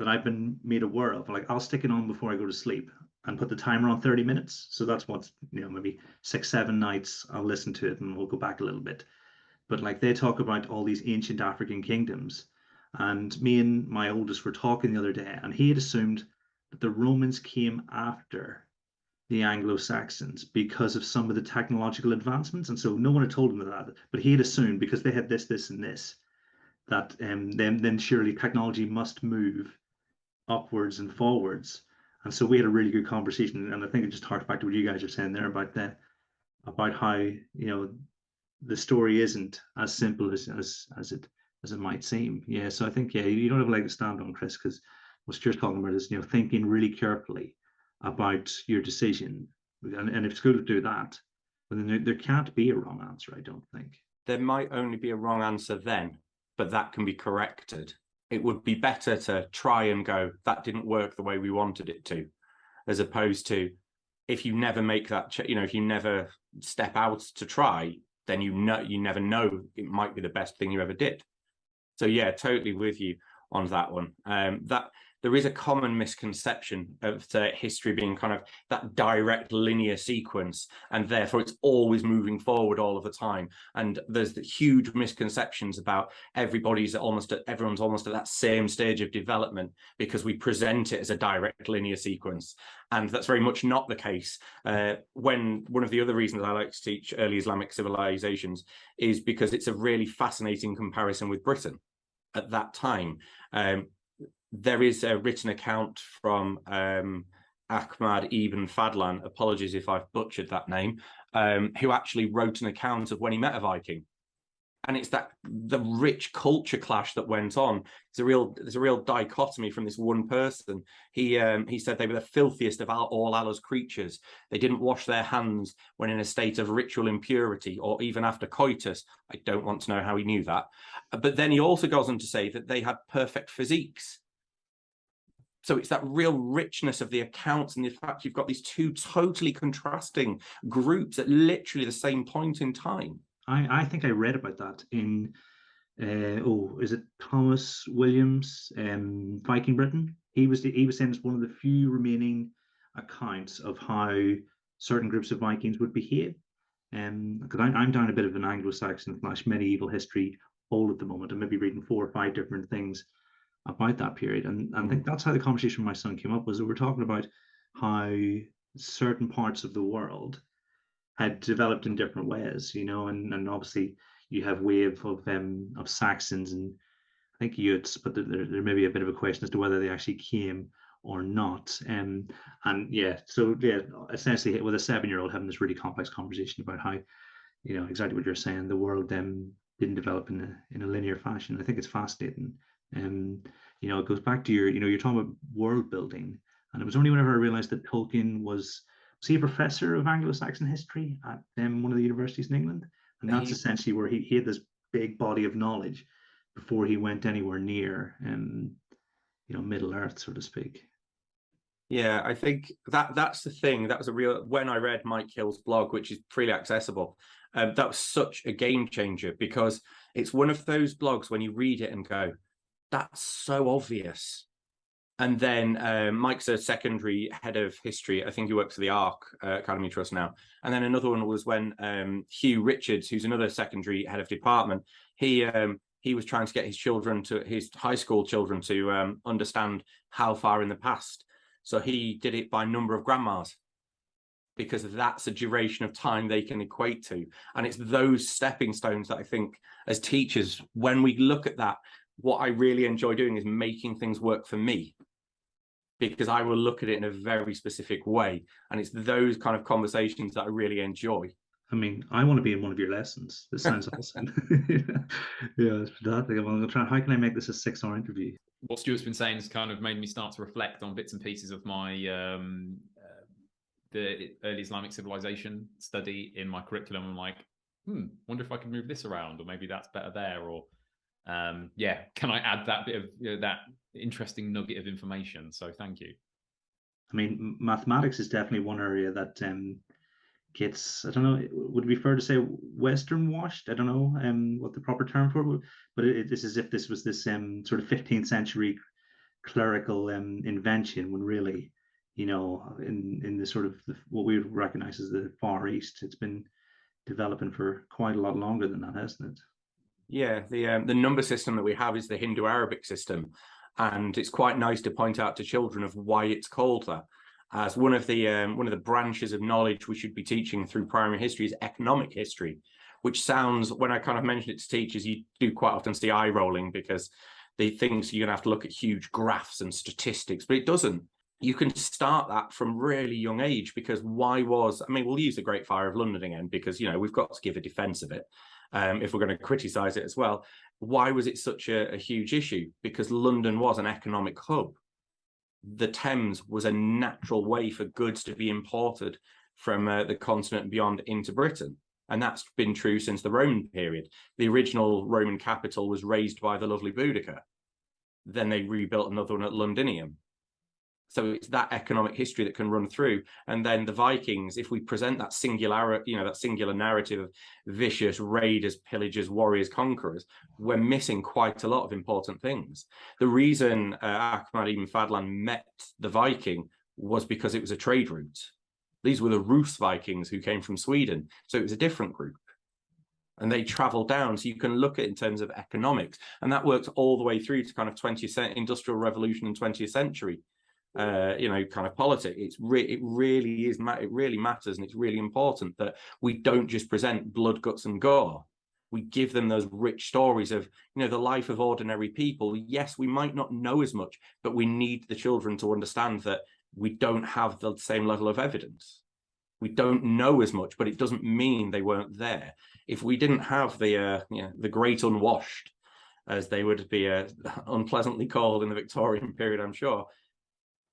I've been made aware of, like, I'll stick it on before I go to sleep and put the timer on 30 minutes. So that's what's, maybe 6-7 nights I'll listen to it, and we'll go back a little bit. But like, they talk about all these ancient African kingdoms, and me and my oldest were talking the other day, and he had assumed that the Romans came after the Anglo-Saxons because of some of the technological advancements, and so no one had told him that, but he had assumed because they had this, and this, that then surely technology must move upwards and forwards. And so we had a really good conversation, and I think it just harks back to what you guys are saying there about how the story isn't as simple as it as it might seem. Yeah, so I think, yeah, you don't have a leg to stand on, Chris, because what Stuart's talking about is, thinking really carefully about your decision. And if schools do that, then there can't be a wrong answer, I don't think. There might only be a wrong answer then, but that can be corrected. It would be better to try and go, that didn't work the way we wanted it to, as opposed to, if you never make that, if you never step out to try, then you never know, it might be the best thing you ever did. So yeah, totally with you on that one. That there is a common misconception of history being kind of that direct linear sequence, and therefore it's always moving forward all of the time. And there's the huge misconceptions about everyone's almost at that same stage of development because we present it as a direct linear sequence. And that's very much not the case. When one of the other reasons I like to teach early Islamic civilizations is because it's a really fascinating comparison with Britain at that time. There is a written account from Ahmad ibn Fadlan, apologies if I've butchered that name, who actually wrote an account of when he met a Viking. And it's the rich culture clash that went on. There's a real dichotomy from this one person. He said they were the filthiest of all Allah's creatures. They didn't wash their hands when in a state of ritual impurity or even after coitus. I don't want to know how he knew that. But then he also goes on to say that they had perfect physiques. So it's that real richness of the accounts and the fact you've got these two totally contrasting groups at literally the same point in time. I think I read about that in, is it Thomas Williams, Viking Britain? He was saying it's one of the few remaining accounts of how certain groups of Vikings would behave. Because I'm down a bit of an Anglo-Saxon / medieval history hole at the moment. I'm maybe reading 4 or 5 different things about that period, and I think that's how the conversation with my son came up, was that we're talking about how certain parts of the world had developed in different ways, and obviously you have wave of Saxons and I think Utes, but there may be a bit of a question as to whether they actually came or not. And yeah, so yeah, essentially with a 7-year-old having this really complex conversation about how, exactly what you're saying, the world didn't develop in a linear fashion. I think it's fascinating. It goes back to you're talking about world building, and it was only whenever I realized that Tolkien was he a professor of Anglo-Saxon history at one of the universities in England, and that's essentially where he had this big body of knowledge before he went anywhere near Middle Earth, so to speak. Yeah, I think that's the thing. That was when I read Mike Hill's blog, which is freely accessible, that was such a game changer, because it's one of those blogs when you read it and go, that's so obvious. And then Mike's a secondary head of history. I think he works for the ARC Academy Trust now. And then another one was when Hugh Richards, who's another secondary head of department, he was trying to get his high school children to understand how far in the past. So he did it by number of grandmas, because that's a duration of time they can equate to. And it's those stepping stones that I think as teachers, when we look at that, what I really enjoy doing is making things work for me, because I will look at it in a very specific way. And it's those kind of conversations that I really enjoy. I mean, I want to be in one of your lessons. This sounds awesome. Yeah, it's fantastic. I'm going to try. How can I make this a 6-hour interview? What Stuart's been saying has kind of made me start to reflect on bits and pieces of my the early Islamic civilization study in my curriculum. I'm like, wonder if I could move this around, or maybe that's better there, or can I add that bit of that interesting nugget of information? So thank you. I mean, mathematics is definitely one area that gets, I don't know, would it be fair to say Western washed? I don't know what the proper term for it, but it's as if this was this sort of 15th century clerical invention, when really, in the sort of what we would recognize as the Far East, it's been developing for quite a lot longer than that, hasn't it? Yeah, the number system that we have is the Hindu-Arabic system, and it's quite nice to point out to children of why it's called that. As one of the branches of knowledge we should be teaching through primary history is economic history, which sounds, when I kind of mention it to teachers, you do quite often see eye rolling, because they think you're gonna have to look at huge graphs and statistics, but it doesn't. You can start that from really young age, because we'll use the Great Fire of London again, because we've got to give a defense of it. if we're going to criticize it as well. Why was it such a huge issue? Because London was an economic hub. The Thames was a natural way for goods to be imported from the continent and beyond into Britain. And that's been true since the Roman period. The original Roman capital was raised by the lovely Boudicca. Then they rebuilt another one at Londinium. So it's that economic history that can run through. And then the Vikings, if we present that singular, that singular narrative of vicious raiders, pillagers, warriors, conquerors, we're missing quite a lot of important things. The reason Ahmad ibn Fadlan met the Viking was because it was a trade route. These were the Rus Vikings who came from Sweden. So it was a different group. And they traveled down. So you can look at it in terms of economics. And that works all the way through to kind of 20th Industrial Revolution and 20th century. Kind of politics. It really matters, and it's really important that we don't just present blood, guts, and gore. We give them those rich stories of, the life of ordinary people. Yes, we might not know as much, but we need the children to understand that we don't have the same level of evidence. We don't know as much, but it doesn't mean they weren't there. If we didn't have the great unwashed, as they would be unpleasantly called in the Victorian period, I'm sure,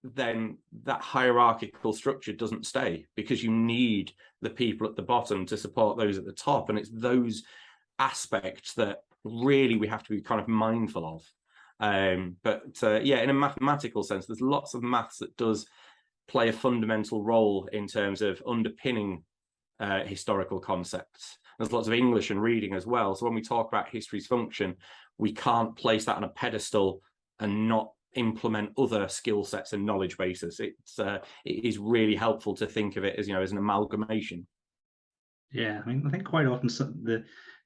then that hierarchical structure doesn't stay, because you need the people at the bottom to support those at the top. And it's those aspects that really we have to be kind of mindful of. But in a mathematical sense, there's lots of maths that does play a fundamental role in terms of underpinning historical concepts. There's lots of English and reading as well. So when we talk about history's function, we can't place that on a pedestal and not implement other skill sets and knowledge bases. It is really helpful to think of it as as an amalgamation. Yeah, I think quite often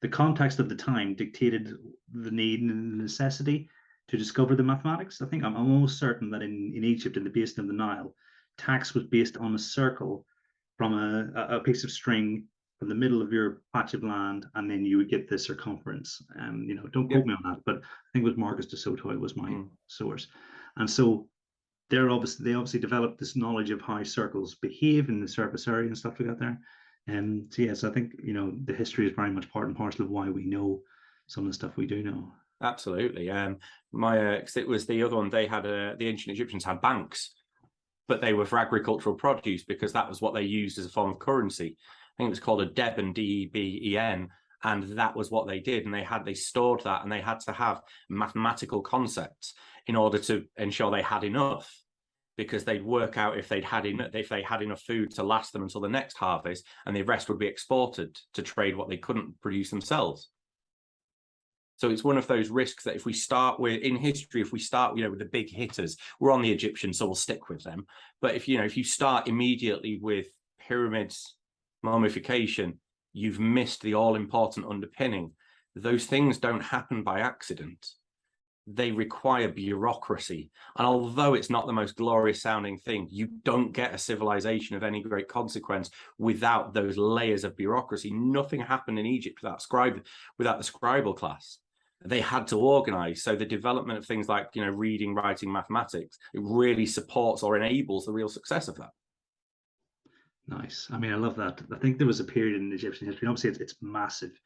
the context of the time dictated the need and the necessity to discover the mathematics. I think I'm almost certain that in Egypt, in the basin of the Nile, tax was based on a circle from a piece of string from the middle of your patch of land, and then you would get the circumference. Don't quote me on that, but I think it was Marcus de Soto was my source. And so they obviously developed this knowledge of how circles behave in the surface area and stuff like that there. So I think the history is very much part and parcel of why we know some of the stuff we do know. Absolutely. It was the other one. They had the ancient Egyptians had banks, but they were for agricultural produce, because that was what they used as a form of currency. I think it was called a deben, D-E-B-E-N, and that was what they did. And they stored that, and they had to have mathematical concepts in order to ensure they had enough, because they'd work out if they had enough food to last them until the next harvest, and the rest would be exported to trade what they couldn't produce themselves. So it's one of those risks that if we start with the big hitters, we're on the Egyptians, so we'll stick with them. But if you start immediately with pyramids, mummification, you've missed the all-important underpinning. Those things don't happen by accident. They require bureaucracy. And although it's not the most glorious sounding thing, you don't get a civilization of any great consequence without those layers of bureaucracy. Nothing happened in Egypt without the scribal class. They had to organize. So the development of things like, reading, writing, mathematics, it really supports or enables the real success of that. Nice. I love that. I think there was a period in Egyptian history, obviously it's massive,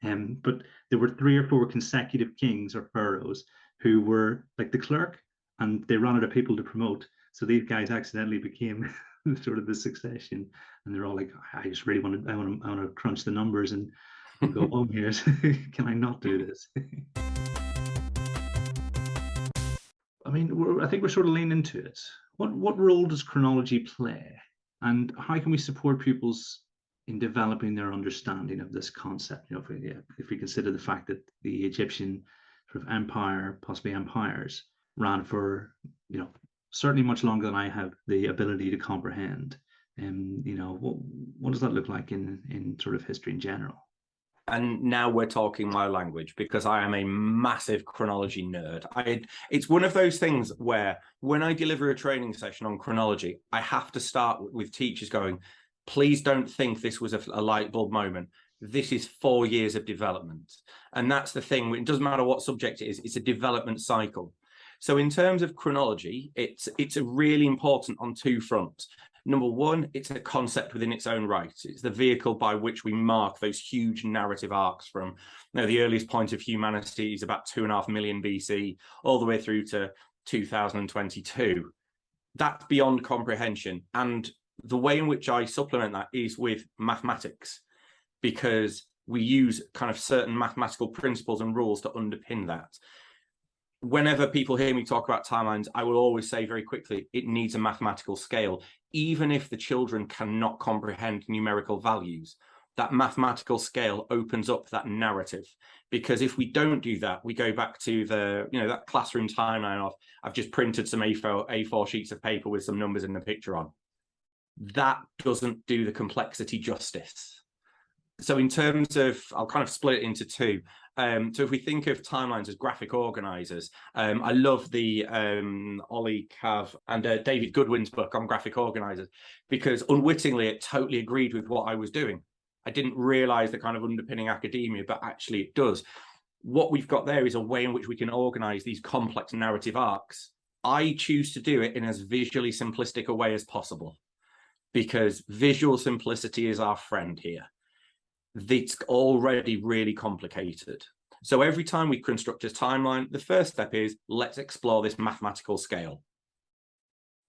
but there were 3 or 4 consecutive kings or pharaohs who were like the clerk, and they ran out of people to promote. So these guys accidentally became sort of the succession, and they're all like, I just really want to crunch the numbers and go, oh, here's, can I not do this? I think we're sort of leaning into it. What role does chronology play? And how can we support pupils in developing their understanding of this concept? If we consider the fact that the Egyptian sort of empire, possibly empires, ran for certainly much longer than I have the ability to comprehend. And what does that look like in sort of history in general? And now we're talking my language, because I am a massive chronology nerd. It's one of those things where when I deliver a training session on chronology, I have to start with teachers going, please don't think this was a light bulb moment. This is 4 years of development. And that's the thing. It doesn't matter what subject it is. It's a development cycle. So in terms of chronology, it's a really important on 2 fronts. Number one, it's a concept within its own right. It's the vehicle by which we mark those huge narrative arcs from, the earliest point of humanity is about 2.5 million BC, all the way through to 2022. That's beyond comprehension. And the way in which I supplement that is with mathematics, because we use kind of certain mathematical principles and rules to underpin that. Whenever people hear me talk about timelines, I will always say very quickly, it needs a mathematical scale. Even if the children cannot comprehend numerical values, that mathematical scale opens up that narrative. Because if we don't do that, we go back to the, that classroom timeline of, I've just printed some A4 sheets of paper with some numbers in the picture on. That doesn't do the complexity justice. So in terms of, I'll kind of split it into two. So if we think of timelines as graphic organizers, I love the Ollie Cav and David Goodwin's book on graphic organizers, because unwittingly it totally agreed with what I was doing. I didn't realize the kind of underpinning academia, but actually it does. What we've got there is a way in which we can organize these complex narrative arcs. I choose to do it in as visually simplistic a way as possible, because visual simplicity is our friend here. It's already really complicated. So every time we construct a timeline, the first step is, let's explore this mathematical scale.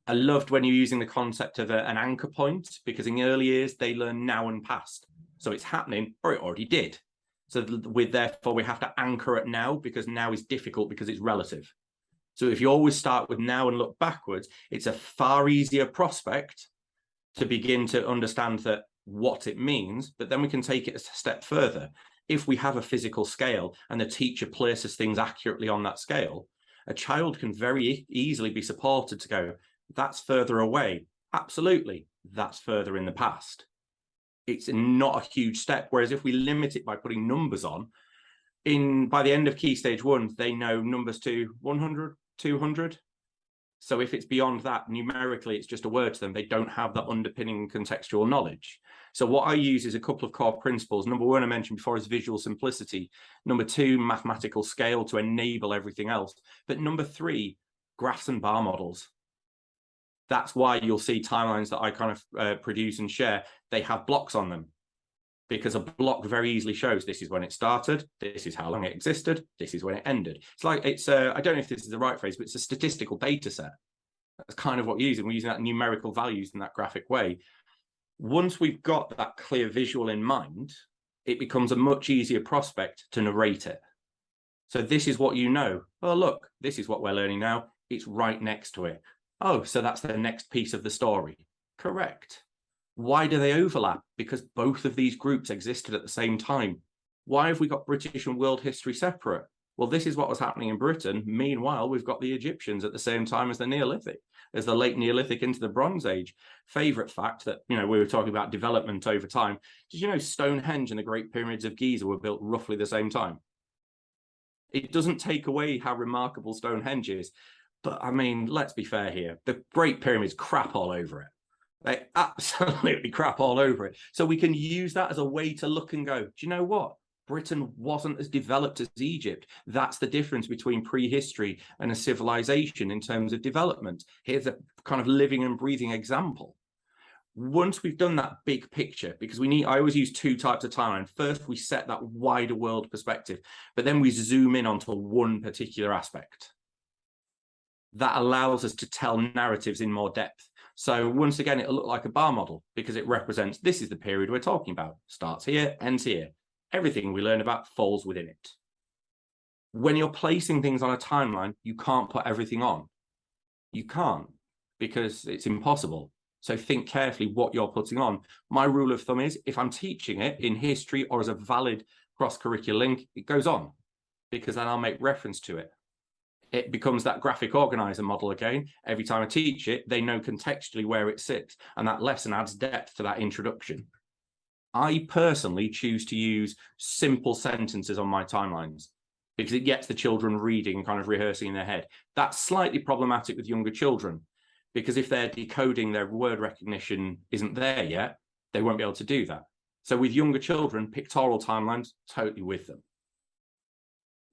I loved when you're using the concept of an anchor point, because in early years, they learn now and past. So it's happening, or it already did. So therefore, we have to anchor it now, because now is difficult because it's relative. So if you always start with now and look backwards, it's a far easier prospect to begin to understand that what it means, but then we can take it a step further. If we have a physical scale and the teacher places things accurately on that scale, a child can very easily be supported to go, that's further away. Absolutely, that's further in the past. It's not a huge step. Whereas if we limit it by putting numbers on, by the end of Key Stage 1, they know numbers to 100, 200. So if it's beyond that, numerically, it's just a word to them. They don't have that underpinning contextual knowledge. So what I use is a couple of core principles. Number one, I mentioned before, is visual simplicity. Number two, mathematical scale to enable everything else. But number three, graphs and bar models. That's why you'll see timelines that I kind of produce and share. They have blocks on them, because a block very easily shows this is when it started, this is how long it existed, this is when it ended. It's like, I don't know if this is the right phrase, but it's a statistical data set. That's kind of what we're using. We're using that numerical values in that graphic way. Once we've got that clear visual in mind, it becomes a much easier prospect to narrate it. So this is what you know. Oh, look, this is what we're learning now. It's right next to it. Oh, so that's the next piece of the story. Correct. Why do they overlap? Because both of these groups existed at the same time. Why have we got British and world history separate? Well, this is what was happening in Britain. Meanwhile, we've got the Egyptians at the same time as the Neolithic, as the late Neolithic into the Bronze Age. Favorite fact that, we were talking about development over time. Did you know Stonehenge and the Great Pyramids of Giza were built roughly the same time? It doesn't take away how remarkable Stonehenge is. But I mean, let's be fair here. The Great Pyramids crap all over it. They absolutely crap all over it. So we can use that as a way to look and go, do you know what? Britain wasn't as developed as Egypt. That's the difference between prehistory and a civilization in terms of development. Here's a kind of living and breathing example. Once we've done that big picture, because I always use two types of timeline. First, we set that wider world perspective, but then we zoom in onto one particular aspect. That allows us to tell narratives in more depth. So once again, it'll look like a bar model, because it represents, this is the period we're talking about. Starts here, ends here. Everything we learn about falls within it. When you're placing things on a timeline, you can't put everything on. You can't, because it's impossible. So think carefully what you're putting on. My rule of thumb is, if I'm teaching it in history or as a valid cross-curricular link, it goes on, because then I'll make reference to it. It becomes that graphic organizer model again. Every time I teach it, they know contextually where it sits, and that lesson adds depth to that introduction. I personally choose to use simple sentences on my timelines, because it gets the children reading and kind of rehearsing in their head. That's slightly problematic with younger children, because if they're decoding, their word recognition isn't there yet, they won't be able to do that. So with younger children, pictorial timelines, totally with them.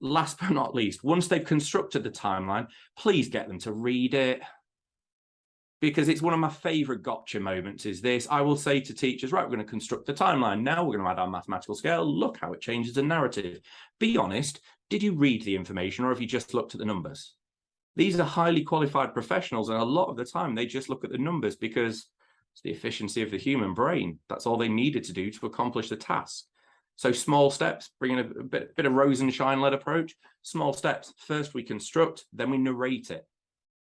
Last but not least, once they've constructed the timeline, please get them to read it. because it's one of my favorite gotcha moments is this. I will say to teachers, right, we're going to construct the timeline. Now we're going to add our mathematical scale. Look how it changes the narrative. Be honest, did you read the information or have you just looked at the numbers? These are highly qualified professionals, and a lot of the time they just look at the numbers because it's the efficiency of the human brain. That's all they needed to do to accomplish the task. So small steps, bringing a bit of rose and shine-led approach. Small steps. First we construct, then we narrate it.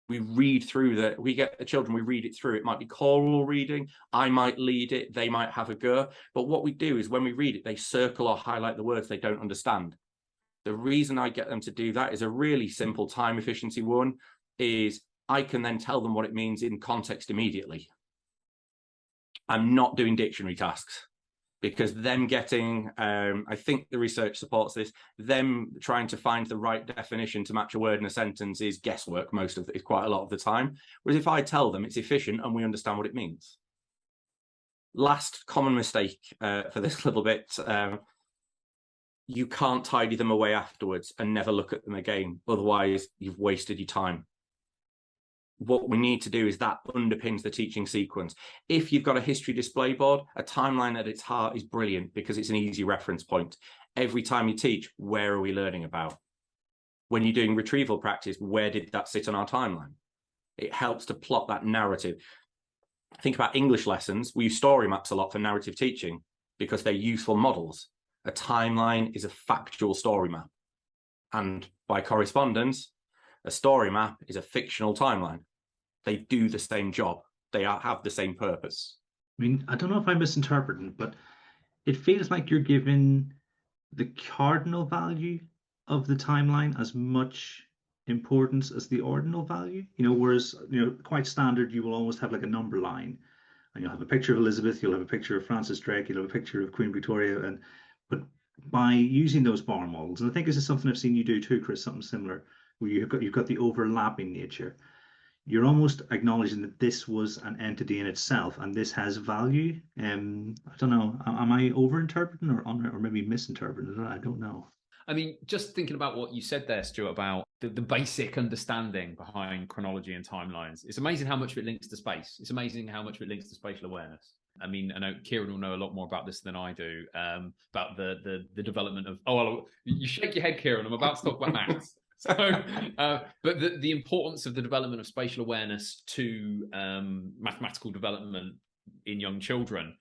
We read through we get the children, we read it through. It might be choral reading. I might lead it. They might have a go. But what we do is when we read it, they circle or highlight the words they don't understand. The reason I get them to do that is a really simple time efficiency one, is I can then tell them what it means in context immediately. I'm not doing dictionary tasks, because them getting, I think the research supports this, them trying to find the right definition to match a word in a sentence is guesswork quite a lot of the time. Whereas if I tell them it's efficient and we understand what it means. Last common mistake for this little bit, you can't tidy them away afterwards and never look at them again. Otherwise, you've wasted your time. What we need to do is that underpins the teaching sequence. If you've got a history display board, a timeline at its heart is brilliant because it's an easy reference point. Every time you teach, where are we learning about? When you're doing retrieval practice, where did that sit on our timeline? It helps to plot that narrative. Think about English lessons. We use story maps a lot for narrative teaching because they're useful models. A timeline is a factual story map. And by correspondence, a story map is a fictional timeline. They do the same job. They have the same purpose. I mean, I don't know if I'm misinterpreting, but it feels like you're giving the cardinal value of the timeline as much importance as the ordinal value. Whereas, quite standard, you will always have like a number line, and you'll have a picture of Elizabeth, you'll have a picture of Francis Drake, you'll have a picture of Queen Victoria, but by using those bar models, and I think this is something I've seen you do too, Chris, something similar, where you've got the overlapping nature. You're almost acknowledging that this was an entity in itself and this has value. I don't know, am I overinterpreting or maybe misinterpreting? I don't know. I mean, just thinking about what you said there, Stuart, about the basic understanding behind chronology and timelines. It's amazing how much of it links to space. It's amazing how much of it links to spatial awareness. I mean, I know Kieran will know a lot more about this than I do, about the development of... Oh, you shake your head, Kieran. I'm about to talk about maths. So, but the importance of the development of spatial awareness to mathematical development in young children.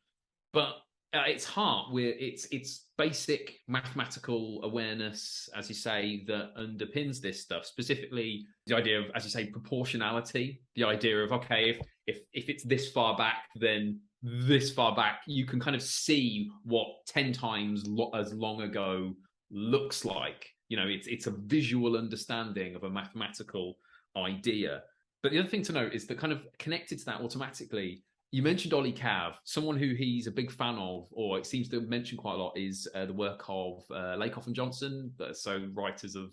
But at its heart, it's basic mathematical awareness, as you say, that underpins this stuff. Specifically, the idea of, as you say, proportionality. The idea of, okay, if it's this far back, then this far back, you can kind of see what 10 times as long ago looks like. It's a visual understanding of a mathematical idea. But the other thing to note is that kind of connected to that automatically, you mentioned Ollie Cav. Someone who he's a big fan of, or it seems to mention quite a lot, is the work of Lakoff and Johnson, so writers of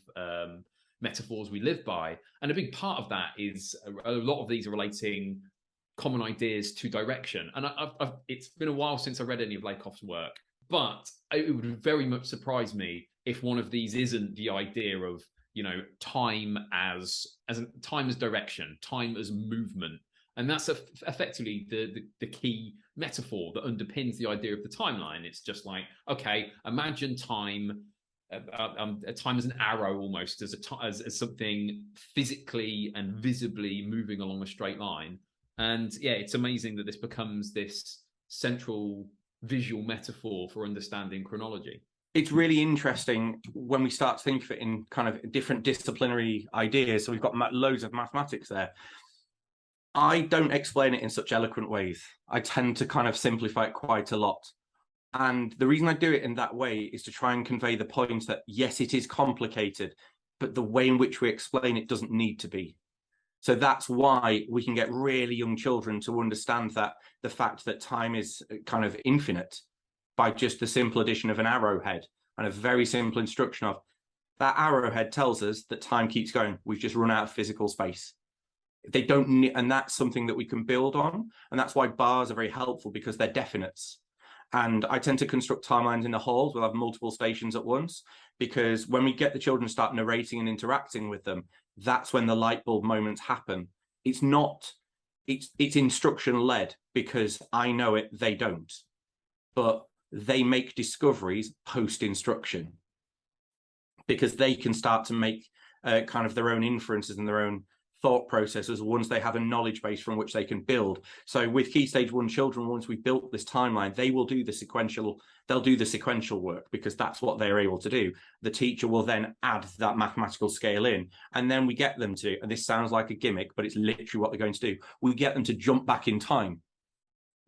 Metaphors We Live By. And a big part of that is a lot of these are relating common ideas to direction. And it's been a while since I read any of Lakoff's work, but it would very much surprise me if one of these isn't the idea of, time as time as direction, time as movement. And that's effectively the key metaphor that underpins the idea of the timeline. It's just like, okay, imagine time as an arrow almost, as something physically and visibly moving along a straight line. And yeah, it's amazing that this becomes this central visual metaphor for understanding chronology. It's really interesting when we start to think of it in kind of different disciplinary ideas. So we've got loads of mathematics there. I don't explain it in such eloquent ways. I tend to kind of simplify it quite a lot. And the reason I do it in that way is to try and convey the point that, yes, it is complicated, but the way in which we explain it doesn't need to be. So that's why we can get really young children to understand that the fact that time is kind of infinite by just the simple addition of an arrowhead and a very simple instruction of that arrowhead tells us that time keeps going. We've just run out of physical space. They don't need, and that's something that we can build on. And that's why bars are very helpful, because they're definites. And I tend to construct timelines in the halls. We'll have multiple stations at once, because when we get the children start narrating and interacting with them, that's when the light bulb moments happen. It's not it's instruction led, because I know it, they don't, but they make discoveries post instruction, because they can start to make kind of their own inferences and their own thought processes once they have a knowledge base from which they can build. So with Key Stage 1 children, once we've built this timeline, they'll do the sequential work, because that's what they're able to do. The teacher will then add that mathematical scale in, and then we get them to, and this sounds like a gimmick, but it's literally what they're going to do. We get them to jump back in time.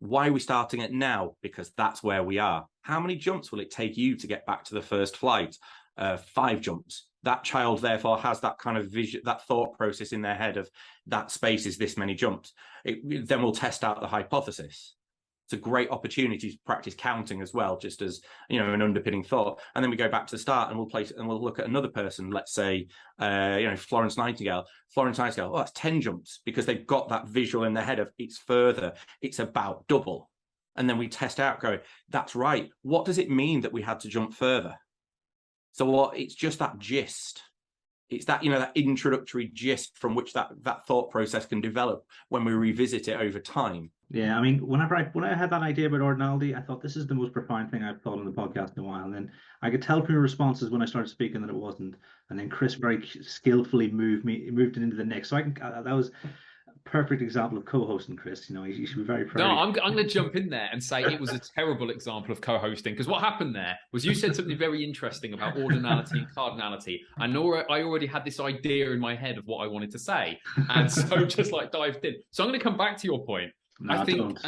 Why are we starting it now? Because that's where we are. How many jumps will it take you to get back to the first flight? 5 jumps. That child therefore has that kind of vision, that thought process in their head of that space is this many jumps. Then we'll test out the hypothesis. It's a great opportunity to practice counting as well, just as, you know, an underpinning thought. And then we go back to the start, and we'll look at another person. Let's say, Florence Nightingale. Florence Nightingale. Oh, that's 10 jumps, because they've got that visual in their head of it's further. It's about double. And then we test out, going, that's right. What does it mean that we had to jump further? So it's just that gist. It's that, that introductory gist from which that thought process can develop when we revisit it over time. Yeah, I mean, when I had that idea about ordinality, I thought this is the most profound thing I've thought on the podcast in a while. And then I could tell from your responses when I started speaking that it wasn't. And then Chris very skillfully moved it into the next. So that was a perfect example of co-hosting, Chris. You should be very proud. No, I'm going to jump in there and say it was a terrible example of co-hosting, because what happened there was you said something very interesting about ordinality and cardinality. I know I already had this idea in my head of what I wanted to say, and so just dived in. So I'm going to come back to your point. No, I think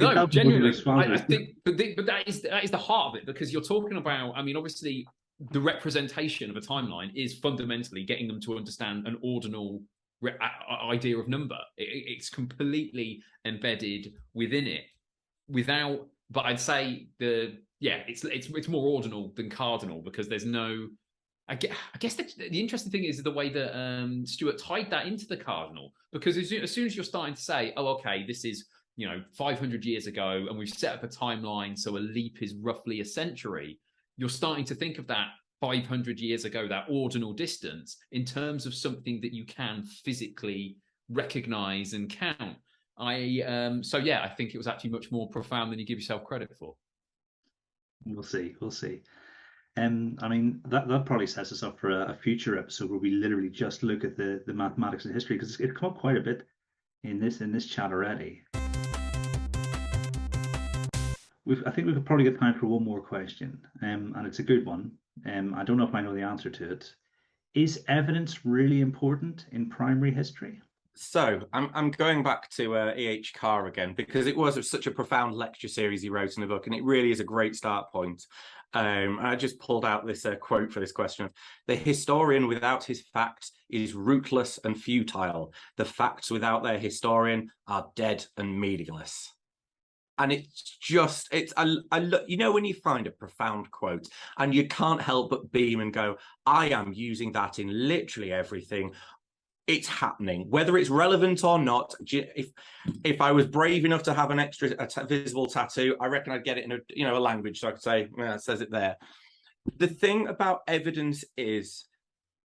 no, genuinely, I think, but that is the heart of it, because you're talking about, I mean, obviously the representation of a timeline is fundamentally getting them to understand an ordinal idea of number. It's completely embedded within it, but I'd say it's more ordinal than cardinal, because there's no, I guess the interesting thing is the way that Stuart tied that into the cardinal, because as soon as you're starting to say, oh, okay, this is 500 years ago, and we've set up a timeline, so a leap is roughly a century, you're starting to think of that 500 years ago, that ordinal distance, in terms of something that you can physically recognize and count. I think it was actually much more profound than you give yourself credit for. We'll see. I mean, that probably sets us up for a future episode where we literally just look at the mathematics and history, because it's come up quite a bit in this chat already. I think we could probably get time for one more question, and it's a good one. I don't know if I know the answer to it. Is evidence really important in primary history? So I'm going back to E.H. Carr again, because it was such a profound lecture series he wrote in the book, and it really is a great start point. I just pulled out this quote for this question. The historian without his facts is rootless and futile. The facts without their historian are dead and meaningless. And I look, when you find a profound quote and you can't help but beam and go, I am using that in literally everything. It's happening, whether it's relevant or not. If I was brave enough to have an extra visible tattoo, I reckon I'd get it in a language, so I could say, well, it says it there. The thing about evidence is,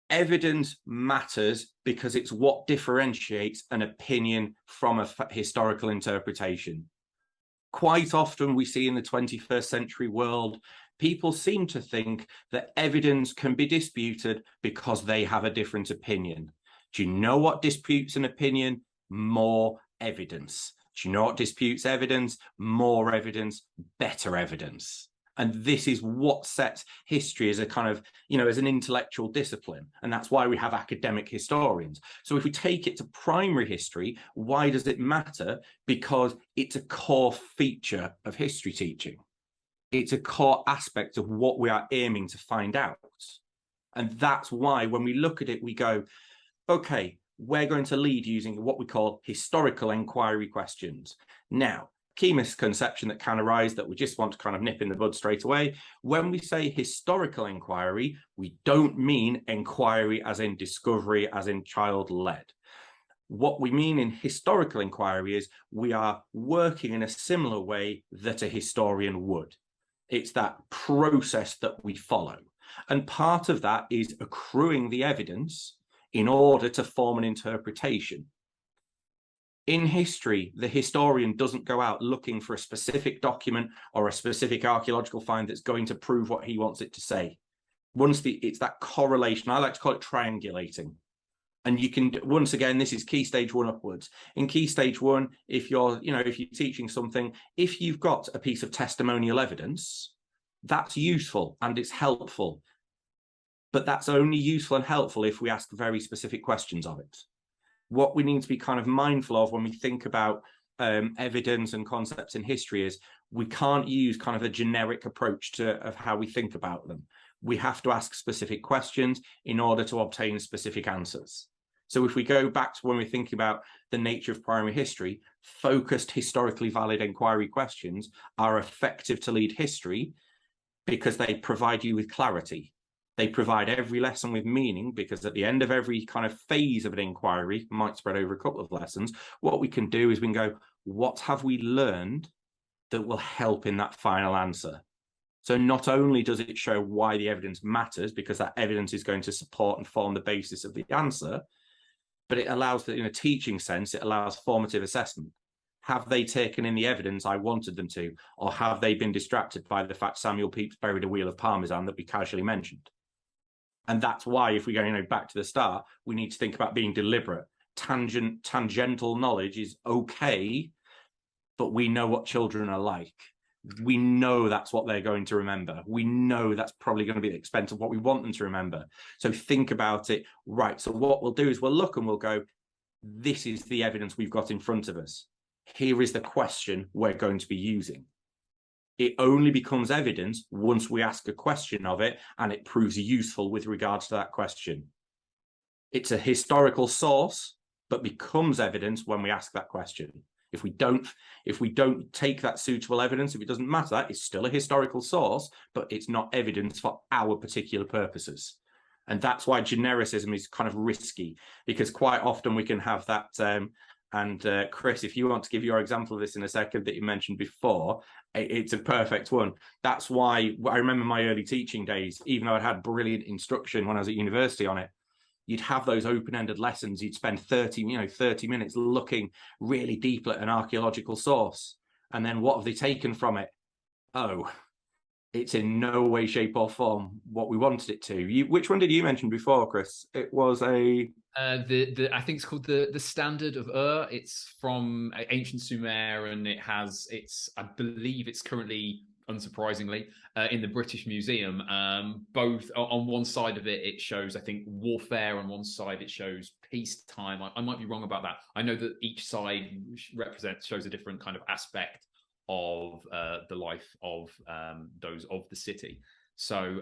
evidence matters because it's what differentiates an opinion from a historical interpretation. Quite often we see in the 21st century world, people seem to think that evidence can be disputed because they have a different opinion. Do you know what disputes an opinion? More evidence. Do you know what disputes evidence? More evidence, better evidence. And this is what sets history as a kind of, as an intellectual discipline. And that's why we have academic historians. So if we take it to primary history, why does it matter? Because it's a core feature of history teaching. It's a core aspect of what we are aiming to find out. And that's why when we look at it, we go, okay, we're going to lead using what we call historical inquiry questions. Now, key misconception that can arise that we just want to kind of nip in the bud straight away. When we say historical inquiry, we don't mean inquiry as in discovery, as in child-led. What we mean in historical inquiry is we are working in a similar way that a historian would. It's that process that we follow. And part of that is accruing the evidence in order to form an interpretation. In history, the historian doesn't go out looking for a specific document or a specific archaeological find that's going to prove what he wants it to say. It's that correlation. I like to call it triangulating. And you can, once again, this is key stage 1 upwards. In key stage 1, if you're teaching something, if you've got a piece of testimonial evidence, that's useful and it's helpful. But that's only useful and helpful if we ask very specific questions of it. What we need to be kind of mindful of when we think about evidence and concepts in history is we can't use kind of a generic approach of how we think about them. We have to ask specific questions in order to obtain specific answers. So if we go back to when we're thinking about the nature of primary history, focused, historically valid inquiry questions are effective to lead history because they provide you with clarity. They provide every lesson with meaning, because at the end of every kind of phase of an inquiry, might spread over a couple of lessons, what we can do is we can go, what have we learned that will help in that final answer? So not only does it show why the evidence matters, because that evidence is going to support and form the basis of the answer, but it allows, in a teaching sense, it allows formative assessment. Have they taken in the evidence I wanted them to, or have they been distracted by the fact Samuel Pepys buried a wheel of Parmesan that we casually mentioned? And that's why, if we go back to the start, we need to think about being deliberate. Tangential knowledge is okay, but we know what children are like. We know that's what they're going to remember. We know that's probably going to be at the expense of what we want them to remember. So think about it. Right. So what we'll do is we'll look and we'll go, this is the evidence we've got in front of us. Here is the question we're going to be using. It only becomes evidence once we ask a question of it and it proves useful with regards to that question. It's a historical source, but becomes evidence when we ask that question. If we don't take that suitable evidence, if it doesn't matter, it's still a historical source, but it's not evidence for our particular purposes. And that's why genericism is kind of risky, because quite often we can have that. Chris, if you want to give your example of this in a second that you mentioned before, it's a perfect one. That's why I remember my early teaching days, even though I'd had brilliant instruction when I was at university on it, you'd have those open-ended lessons. You'd spend 30 minutes looking really deep at an archaeological source. And then what have they taken from it? Oh, it's in no way, shape or form what we wanted it to. Which one did you mention before, Chris? It was a... I think it's called the Standard of Ur. It's from ancient Sumer, and I believe it's currently, unsurprisingly, in the British Museum. Both on one side of it, it shows, I think, warfare. On one side, it shows peacetime. I might be wrong about that. I know that each side shows a different kind of aspect of the life of those of the city. So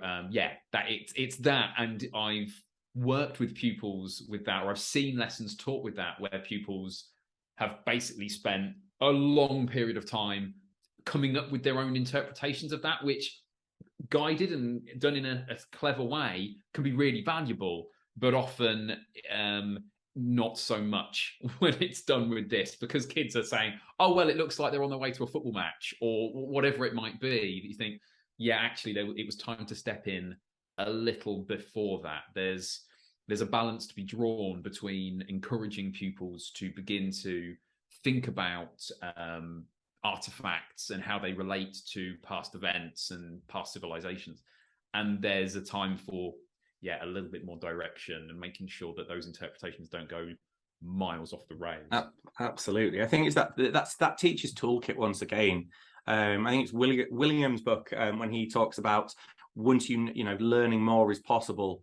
it's that, and I've worked with pupils with that, or I've seen lessons taught with that, where pupils have basically spent a long period of time coming up with their own interpretations of that, which, guided and done in a clever way, can be really valuable, but often not so much when it's done with this, because kids are saying, oh, well, it looks like they're on their way to a football match, or whatever it might be, that you think, yeah, actually, it was time to step in a little before that. There's a balance to be drawn between encouraging pupils to begin to think about artifacts and how they relate to past events and past civilizations, and there's a time for a little bit more direction and making sure that those interpretations don't go miles off the rails. Absolutely. I think it's that teacher's toolkit once again. I think it's William's book when he talks about once learning more is possible,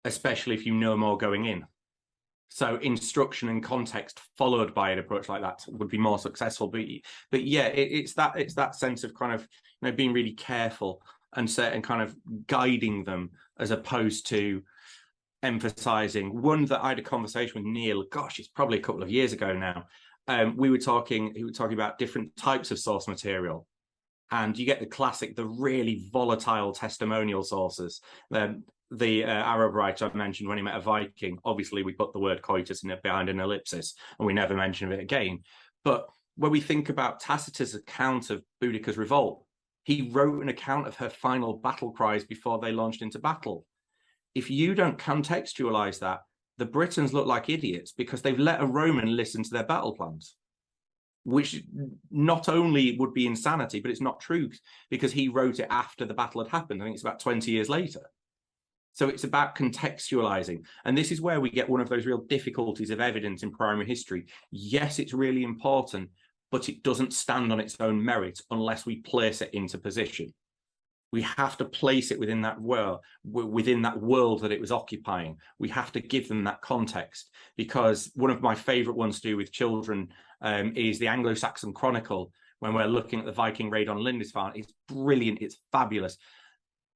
especially if you know more going in. So instruction and context followed by an approach like that would be more successful. But yeah, it's that sense of kind of being really careful and kind of guiding them, as opposed to emphasizing. One that I had a conversation with Neil, gosh, it's probably a couple of years ago now. He was talking about different types of source material. And you get the really volatile testimonial sources. The Arab writer I mentioned, when he met a Viking, obviously we put the word coitus in it behind an ellipsis, and we never mention it again. But when we think about Tacitus' account of Boudica's revolt, he wrote an account of her final battle cries before they launched into battle. If you don't contextualize that, the Britons look like idiots because they've let a Roman listen to their battle plans, which not only would be insanity, but it's not true because he wrote it after the battle had happened. I think it's about 20 years later. So it's about contextualizing. And this is where we get one of those real difficulties of evidence in primary history. Yes, it's really important, but it doesn't stand on its own merit unless we place it into position. We have to place it within that world that it was occupying. We have to give them that context, because one of my favorite ones to do with children is the Anglo-Saxon Chronicle, when we're looking at the Viking raid on Lindisfarne. It's brilliant. It's fabulous.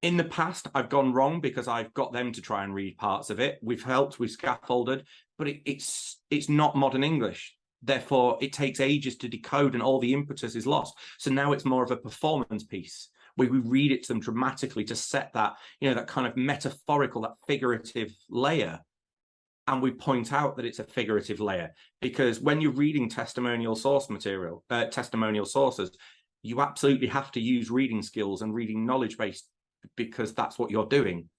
In the past, I've gone wrong because I've got them to try and read parts of it. We've helped, we've scaffolded, but it's not modern English. Therefore, it takes ages to decode and all the impetus is lost. So now it's more of a performance piece where we read it to them dramatically to set that, that kind of metaphorical, that figurative layer. And we point out that it's a figurative layer, because when you're reading testimonial source material, testimonial sources, you absolutely have to use reading skills and reading knowledge base, because that's what you're doing.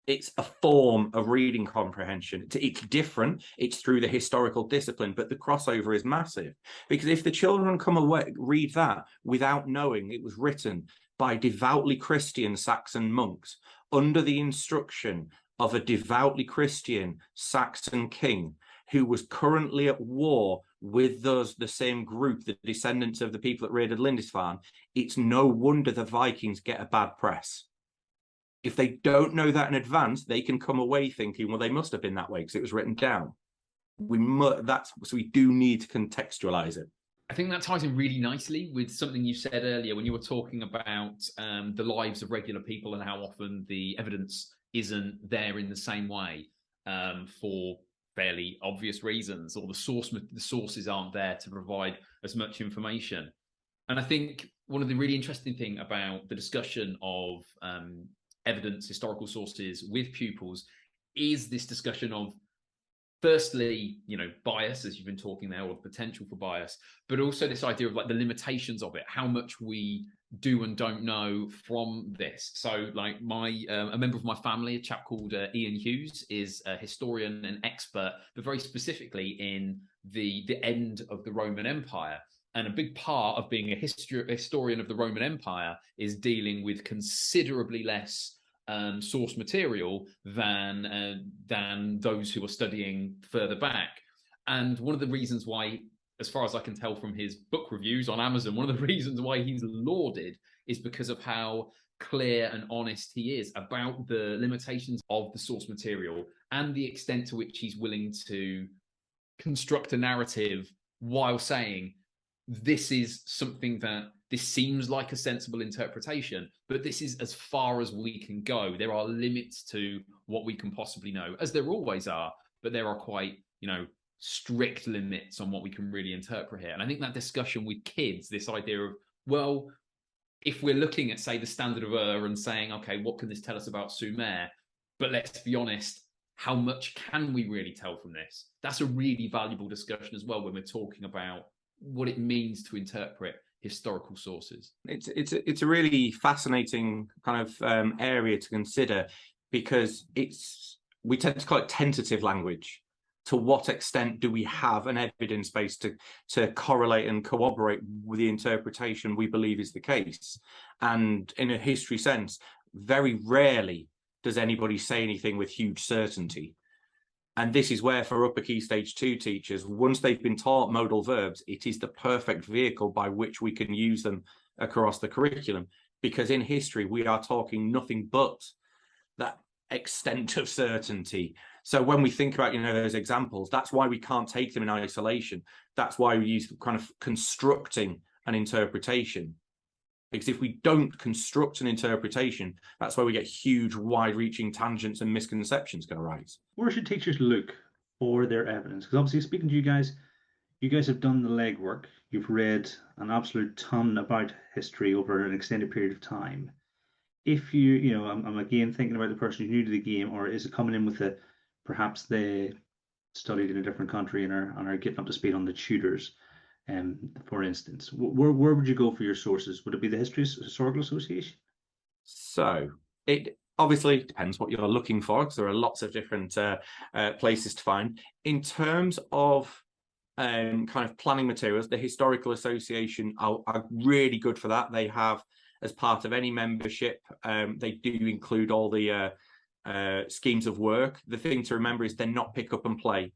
It's a form of reading comprehension. It's different. It's through the historical discipline, but the crossover is massive, because if the children come away, read that without knowing it was written by devoutly Christian Saxon monks under the instruction of a devoutly Christian Saxon king who was currently at war with the same group, the descendants of the people that raided Lindisfarne, it's no wonder the Vikings get a bad press. If they don't know that in advance, they can come away thinking, well, they must have been that way because it was written down. So we do need to contextualize it. I think that ties in really nicely with something you said earlier when you were talking about the lives of regular people and how often the evidence isn't there in the same way for fairly obvious reasons, or the sources aren't there to provide as much information. And I think one of the really interesting thing about the discussion of evidence, historical sources with pupils is this discussion of, firstly, bias, as you've been talking there, or the potential for bias, but also this idea of like the limitations of it, how much we do and don't know from this. So like a member of my family, a chap called Ian Hughes, is a historian and expert, but very specifically in the end of the Roman Empire. And a big part of being a historian of the Roman Empire is dealing with considerably less source material than those who are studying further back. And one of the reasons why, as far as I can tell from his book reviews on Amazon, one of the reasons why he's lauded is because of how clear and honest he is about the limitations of the source material and the extent to which he's willing to construct a narrative while saying, this is something that this seems like a sensible interpretation, but this is as far as we can go. There are limits to what we can possibly know, as there always are, but there are quite, strict limits on what we can really interpret here. And I think that discussion with kids, this idea of, well, if we're looking at, say, the Standard of Ur and saying, okay, what can this tell us about Sumer? But let's be honest, how much can we really tell from this? That's a really valuable discussion as well when we're talking about what it means to interpret historical sources. It's a really fascinating kind of area to consider, because we tend to call it tentative language. To what extent do we have an evidence base to correlate and corroborate with the interpretation we believe is the case? And in a history sense, very rarely does anybody say anything with huge certainty. And this is where, for upper key stage 2 teachers, once they've been taught modal verbs, it is the perfect vehicle by which we can use them across the curriculum. Because in history, we are talking nothing but that extent of certainty. So when we think about, those examples, that's why we can't take them in isolation. That's why we use kind of constructing an interpretation. Because if we don't construct an interpretation, that's where we get huge, wide-reaching tangents and misconceptions can arise. Where should teachers look for their evidence? Because obviously, speaking to you guys have done the legwork. You've read an absolute ton about history over an extended period of time. If I'm again thinking about the person who's new to the game, or is it coming in with perhaps they studied in a different country and are getting up to speed on the Tudors. For instance, where would you go for your sources? Would it be the Historical Association? So it Obviously, it depends what you're looking for, because there are lots of different places to find. In terms of kind of planning materials, the Historical Association are really good for that. They have, as part of any membership, they do include all the schemes of work. The thing to remember is they're not pick up and play.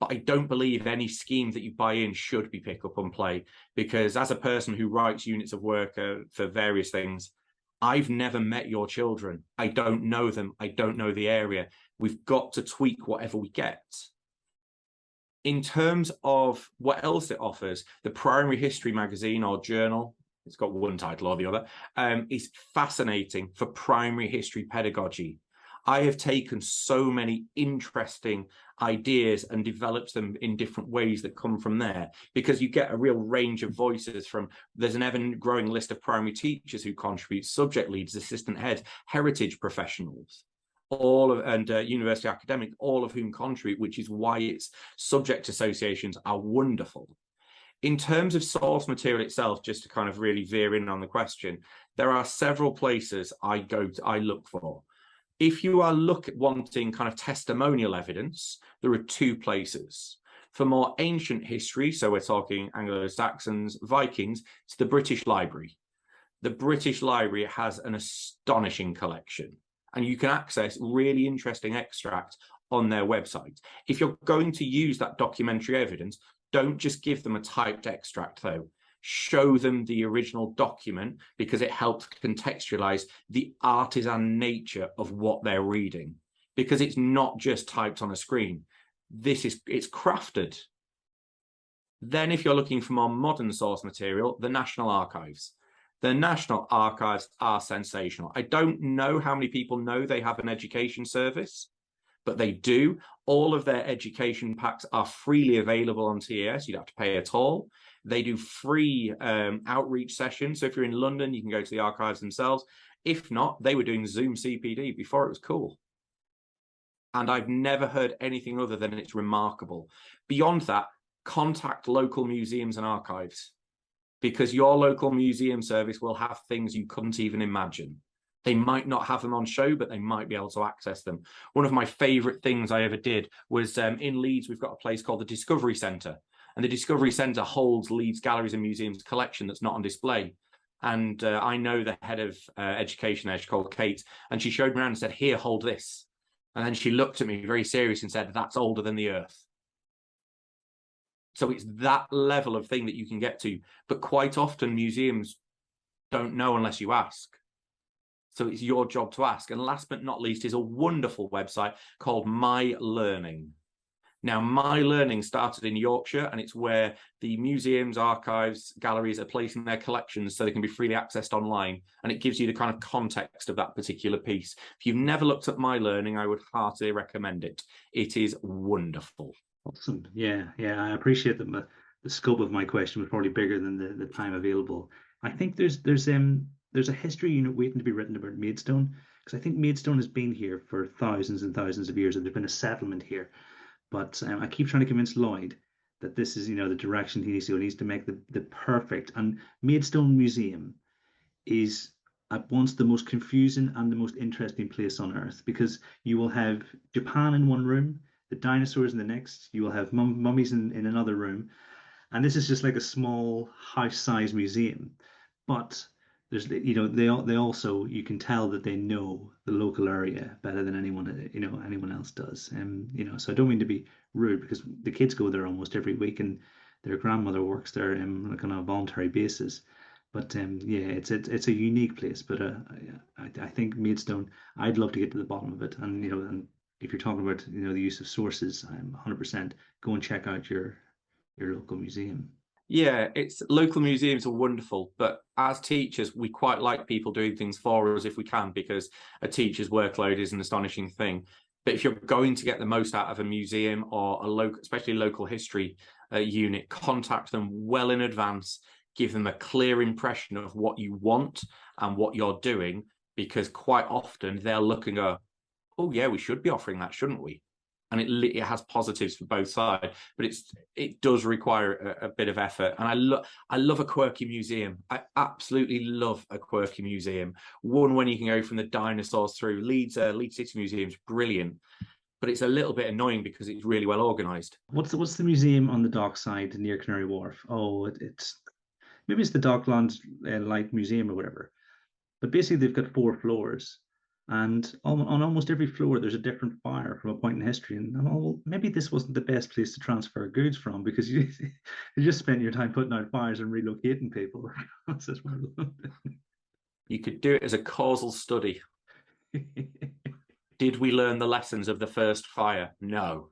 But I don't believe any scheme that you buy in should be pick up and play, because as a person who writes units of work for various things, I've never met your children. I don't know them. I don't know the area. We've got to tweak whatever we get. In terms of what else it offers, the Primary History magazine or journal, it's got one title or the other, is fascinating for primary history pedagogy. I have taken so many interesting ideas and developed them in different ways that come from there, because you get a real range of voices from, there's an ever-growing list of primary teachers who contribute, subject leaders, assistant heads, heritage professionals, and university academic, all of whom contribute, which is why its subject associations are wonderful. In terms of source material itself, just to kind of really veer in on the question, there are several places I look for. If you are wanting kind of testimonial evidence, there are two places. For more ancient history, so we're talking Anglo-Saxons, Vikings, it's the British Library. The British Library has an astonishing collection, and you can access really interesting extracts on their website. If you're going to use that documentary evidence, don't just give them a typed extract, though. Show them the original document, because it helps contextualize the artisan nature of what they're reading, because it's not just typed on a screen. It's crafted. Then if you're looking for more modern source material, the National Archives. The National Archives are sensational. I don't know how many people know they have an education service, but they do. All of their education packs are freely available on TAS. You don't have to pay at all. They do free outreach sessions. So if you're in London, you can go to the archives themselves. If not, they were doing Zoom CPD before it was cool. And I've never heard anything other than it's remarkable. Beyond that, contact local museums and archives, because your local museum service will have things you couldn't even imagine. They might not have them on show, but they might be able to access them. One of my favorite things I ever did was in Leeds, we've got a place called the Discovery Centre. And the Discovery Centre holds Leeds Galleries and Museums collection that's not on display. And I know the head of education there, she's called Kate, and she showed me around and said, here, hold this. And then she looked at me very serious and said, that's older than the earth. So it's that level of thing that you can get to. But quite often museums don't know unless you ask. So it's your job to ask. And last but not least is a wonderful website called My Learning. Now, My Learning started in Yorkshire, and it's where the museums, archives, galleries are placing their collections so they can be freely accessed online. And it gives you the kind of context of that particular piece. If you've never looked at My Learning, I would heartily recommend it. It is wonderful. Awesome. Yeah. I appreciate that the scope of my question was probably bigger than the time available. I think there's a history unit waiting to be written about Maidstone, because I think Maidstone has been here for thousands and thousands of years, and there's been a settlement here. But I keep trying to convince Lloyd that this is, the direction he needs to go. He needs to make the perfect. And Maidstone Museum is at once the most confusing and the most interesting place on earth, because you will have Japan in one room, the dinosaurs in the next, you will have mummies in another room, and this is just like a small house-sized museum. But there's, they also, you can tell that they know the local area better than anyone else does. So I don't mean to be rude, because the kids go there almost every week, and their grandmother works there like on a voluntary basis. But it's a unique place. But I think Maidstone, I'd love to get to the bottom of it. And and if you're talking about the use of sources, I'm 100% go and check out your local museum. Yeah, local museums are wonderful, but as teachers, we quite like people doing things for us if we can, because a teacher's workload is an astonishing thing. But if you're going to get the most out of a museum or especially local history unit, contact them well in advance, give them a clear impression of what you want and what you're doing, because quite often they'll look and go, oh yeah, we should be offering that, shouldn't we? and it has positives for both sides, but it does require a bit of effort. And I love a quirky museum. I absolutely love a quirky museum. One when you can go from the dinosaurs through. Leeds City Museum's brilliant, but it's a little bit annoying because it's really well organized. What's the museum on the dockside near Canary Wharf? Oh, it's maybe it's the Dockland Light Museum or whatever. But basically, they've got 4 floors, and on almost every floor, there's a different fire from a point in history. And well, maybe this wasn't the best place to transfer goods from, because you just spent your time putting out fires and relocating people. You could do it as a causal study. Did we learn the lessons of the first fire? No.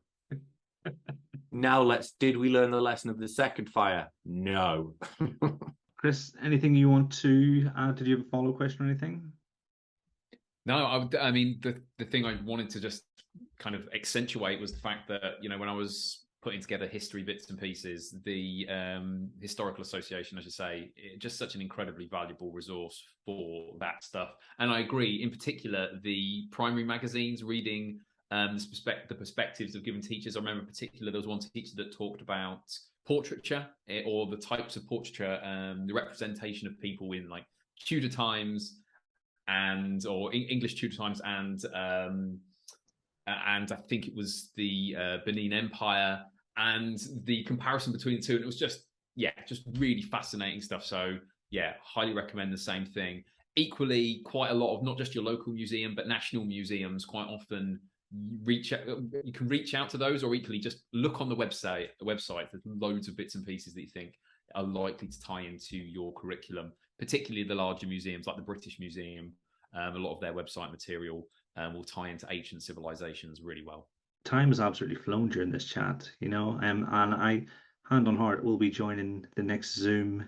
Now did we learn the lesson of the second fire? No. Chris, anything you want to add? Did you have a follow question or anything? No, I mean, the thing I wanted to just kind of accentuate was the fact that, when I was putting together history bits and pieces, the Historical Association, as you say, just such an incredibly valuable resource for that stuff. And I agree, in particular, the primary magazines, reading the perspectives of given teachers. I remember in particular, there was one teacher that talked about portraiture, or the types of portraiture, the representation of people in like Tudor times or English Tudor times, and I think it was the Benin Empire, and the comparison between the two. And it was just really fascinating stuff. So highly recommend the same thing. Equally, quite a lot of not just your local museum, but national museums quite often you can reach out to those, or equally just look on the website. There's loads of bits and pieces that you think are likely to tie into your curriculum, particularly the larger museums like the British Museum. A lot of their website material will tie into ancient civilizations really well. Time has absolutely flown during this chat, and I, hand on heart, will be joining the next Zoom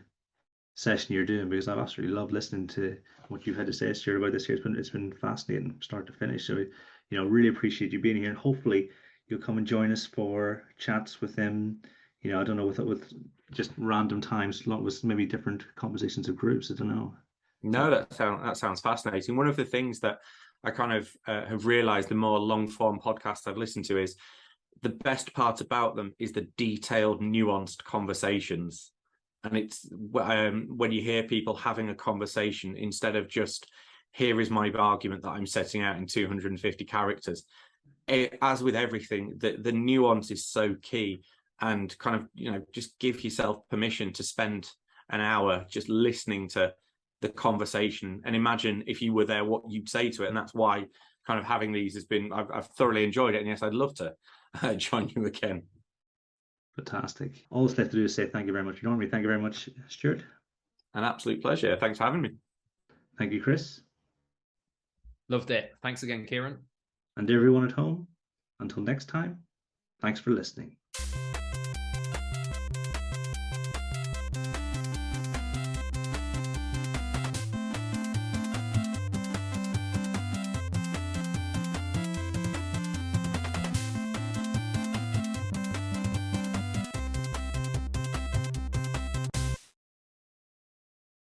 session you're doing, because I've absolutely loved listening to what you've had to say, Stuart, about this here. It's been fascinating, start to finish. So, really appreciate you being here, and hopefully you'll come and join us for chats with them. I don't know, with just random times, along with maybe different compositions of groups. I don't know. No, that sounds fascinating. One of the things that I kind of have realized the more long form podcasts I've listened to is the best part about them is the detailed, nuanced conversations. And it's when you hear people having a conversation instead of just, here is my argument that I'm setting out in 250 characters. As with everything, the nuance is so key, and kind of, just give yourself permission to spend an hour just listening to the conversation, and imagine if you were there, what you'd say to it. And that's why kind of having these has been, I've thoroughly enjoyed it. And yes, I'd love to join you again. Fantastic. All that's left to do is say thank you very much for joining me. Thank you very much, Stuart. An absolute pleasure. Thanks for having me. Thank you, Chris. Loved it. Thanks again, Kieran. And everyone at home, until next time, thanks for listening.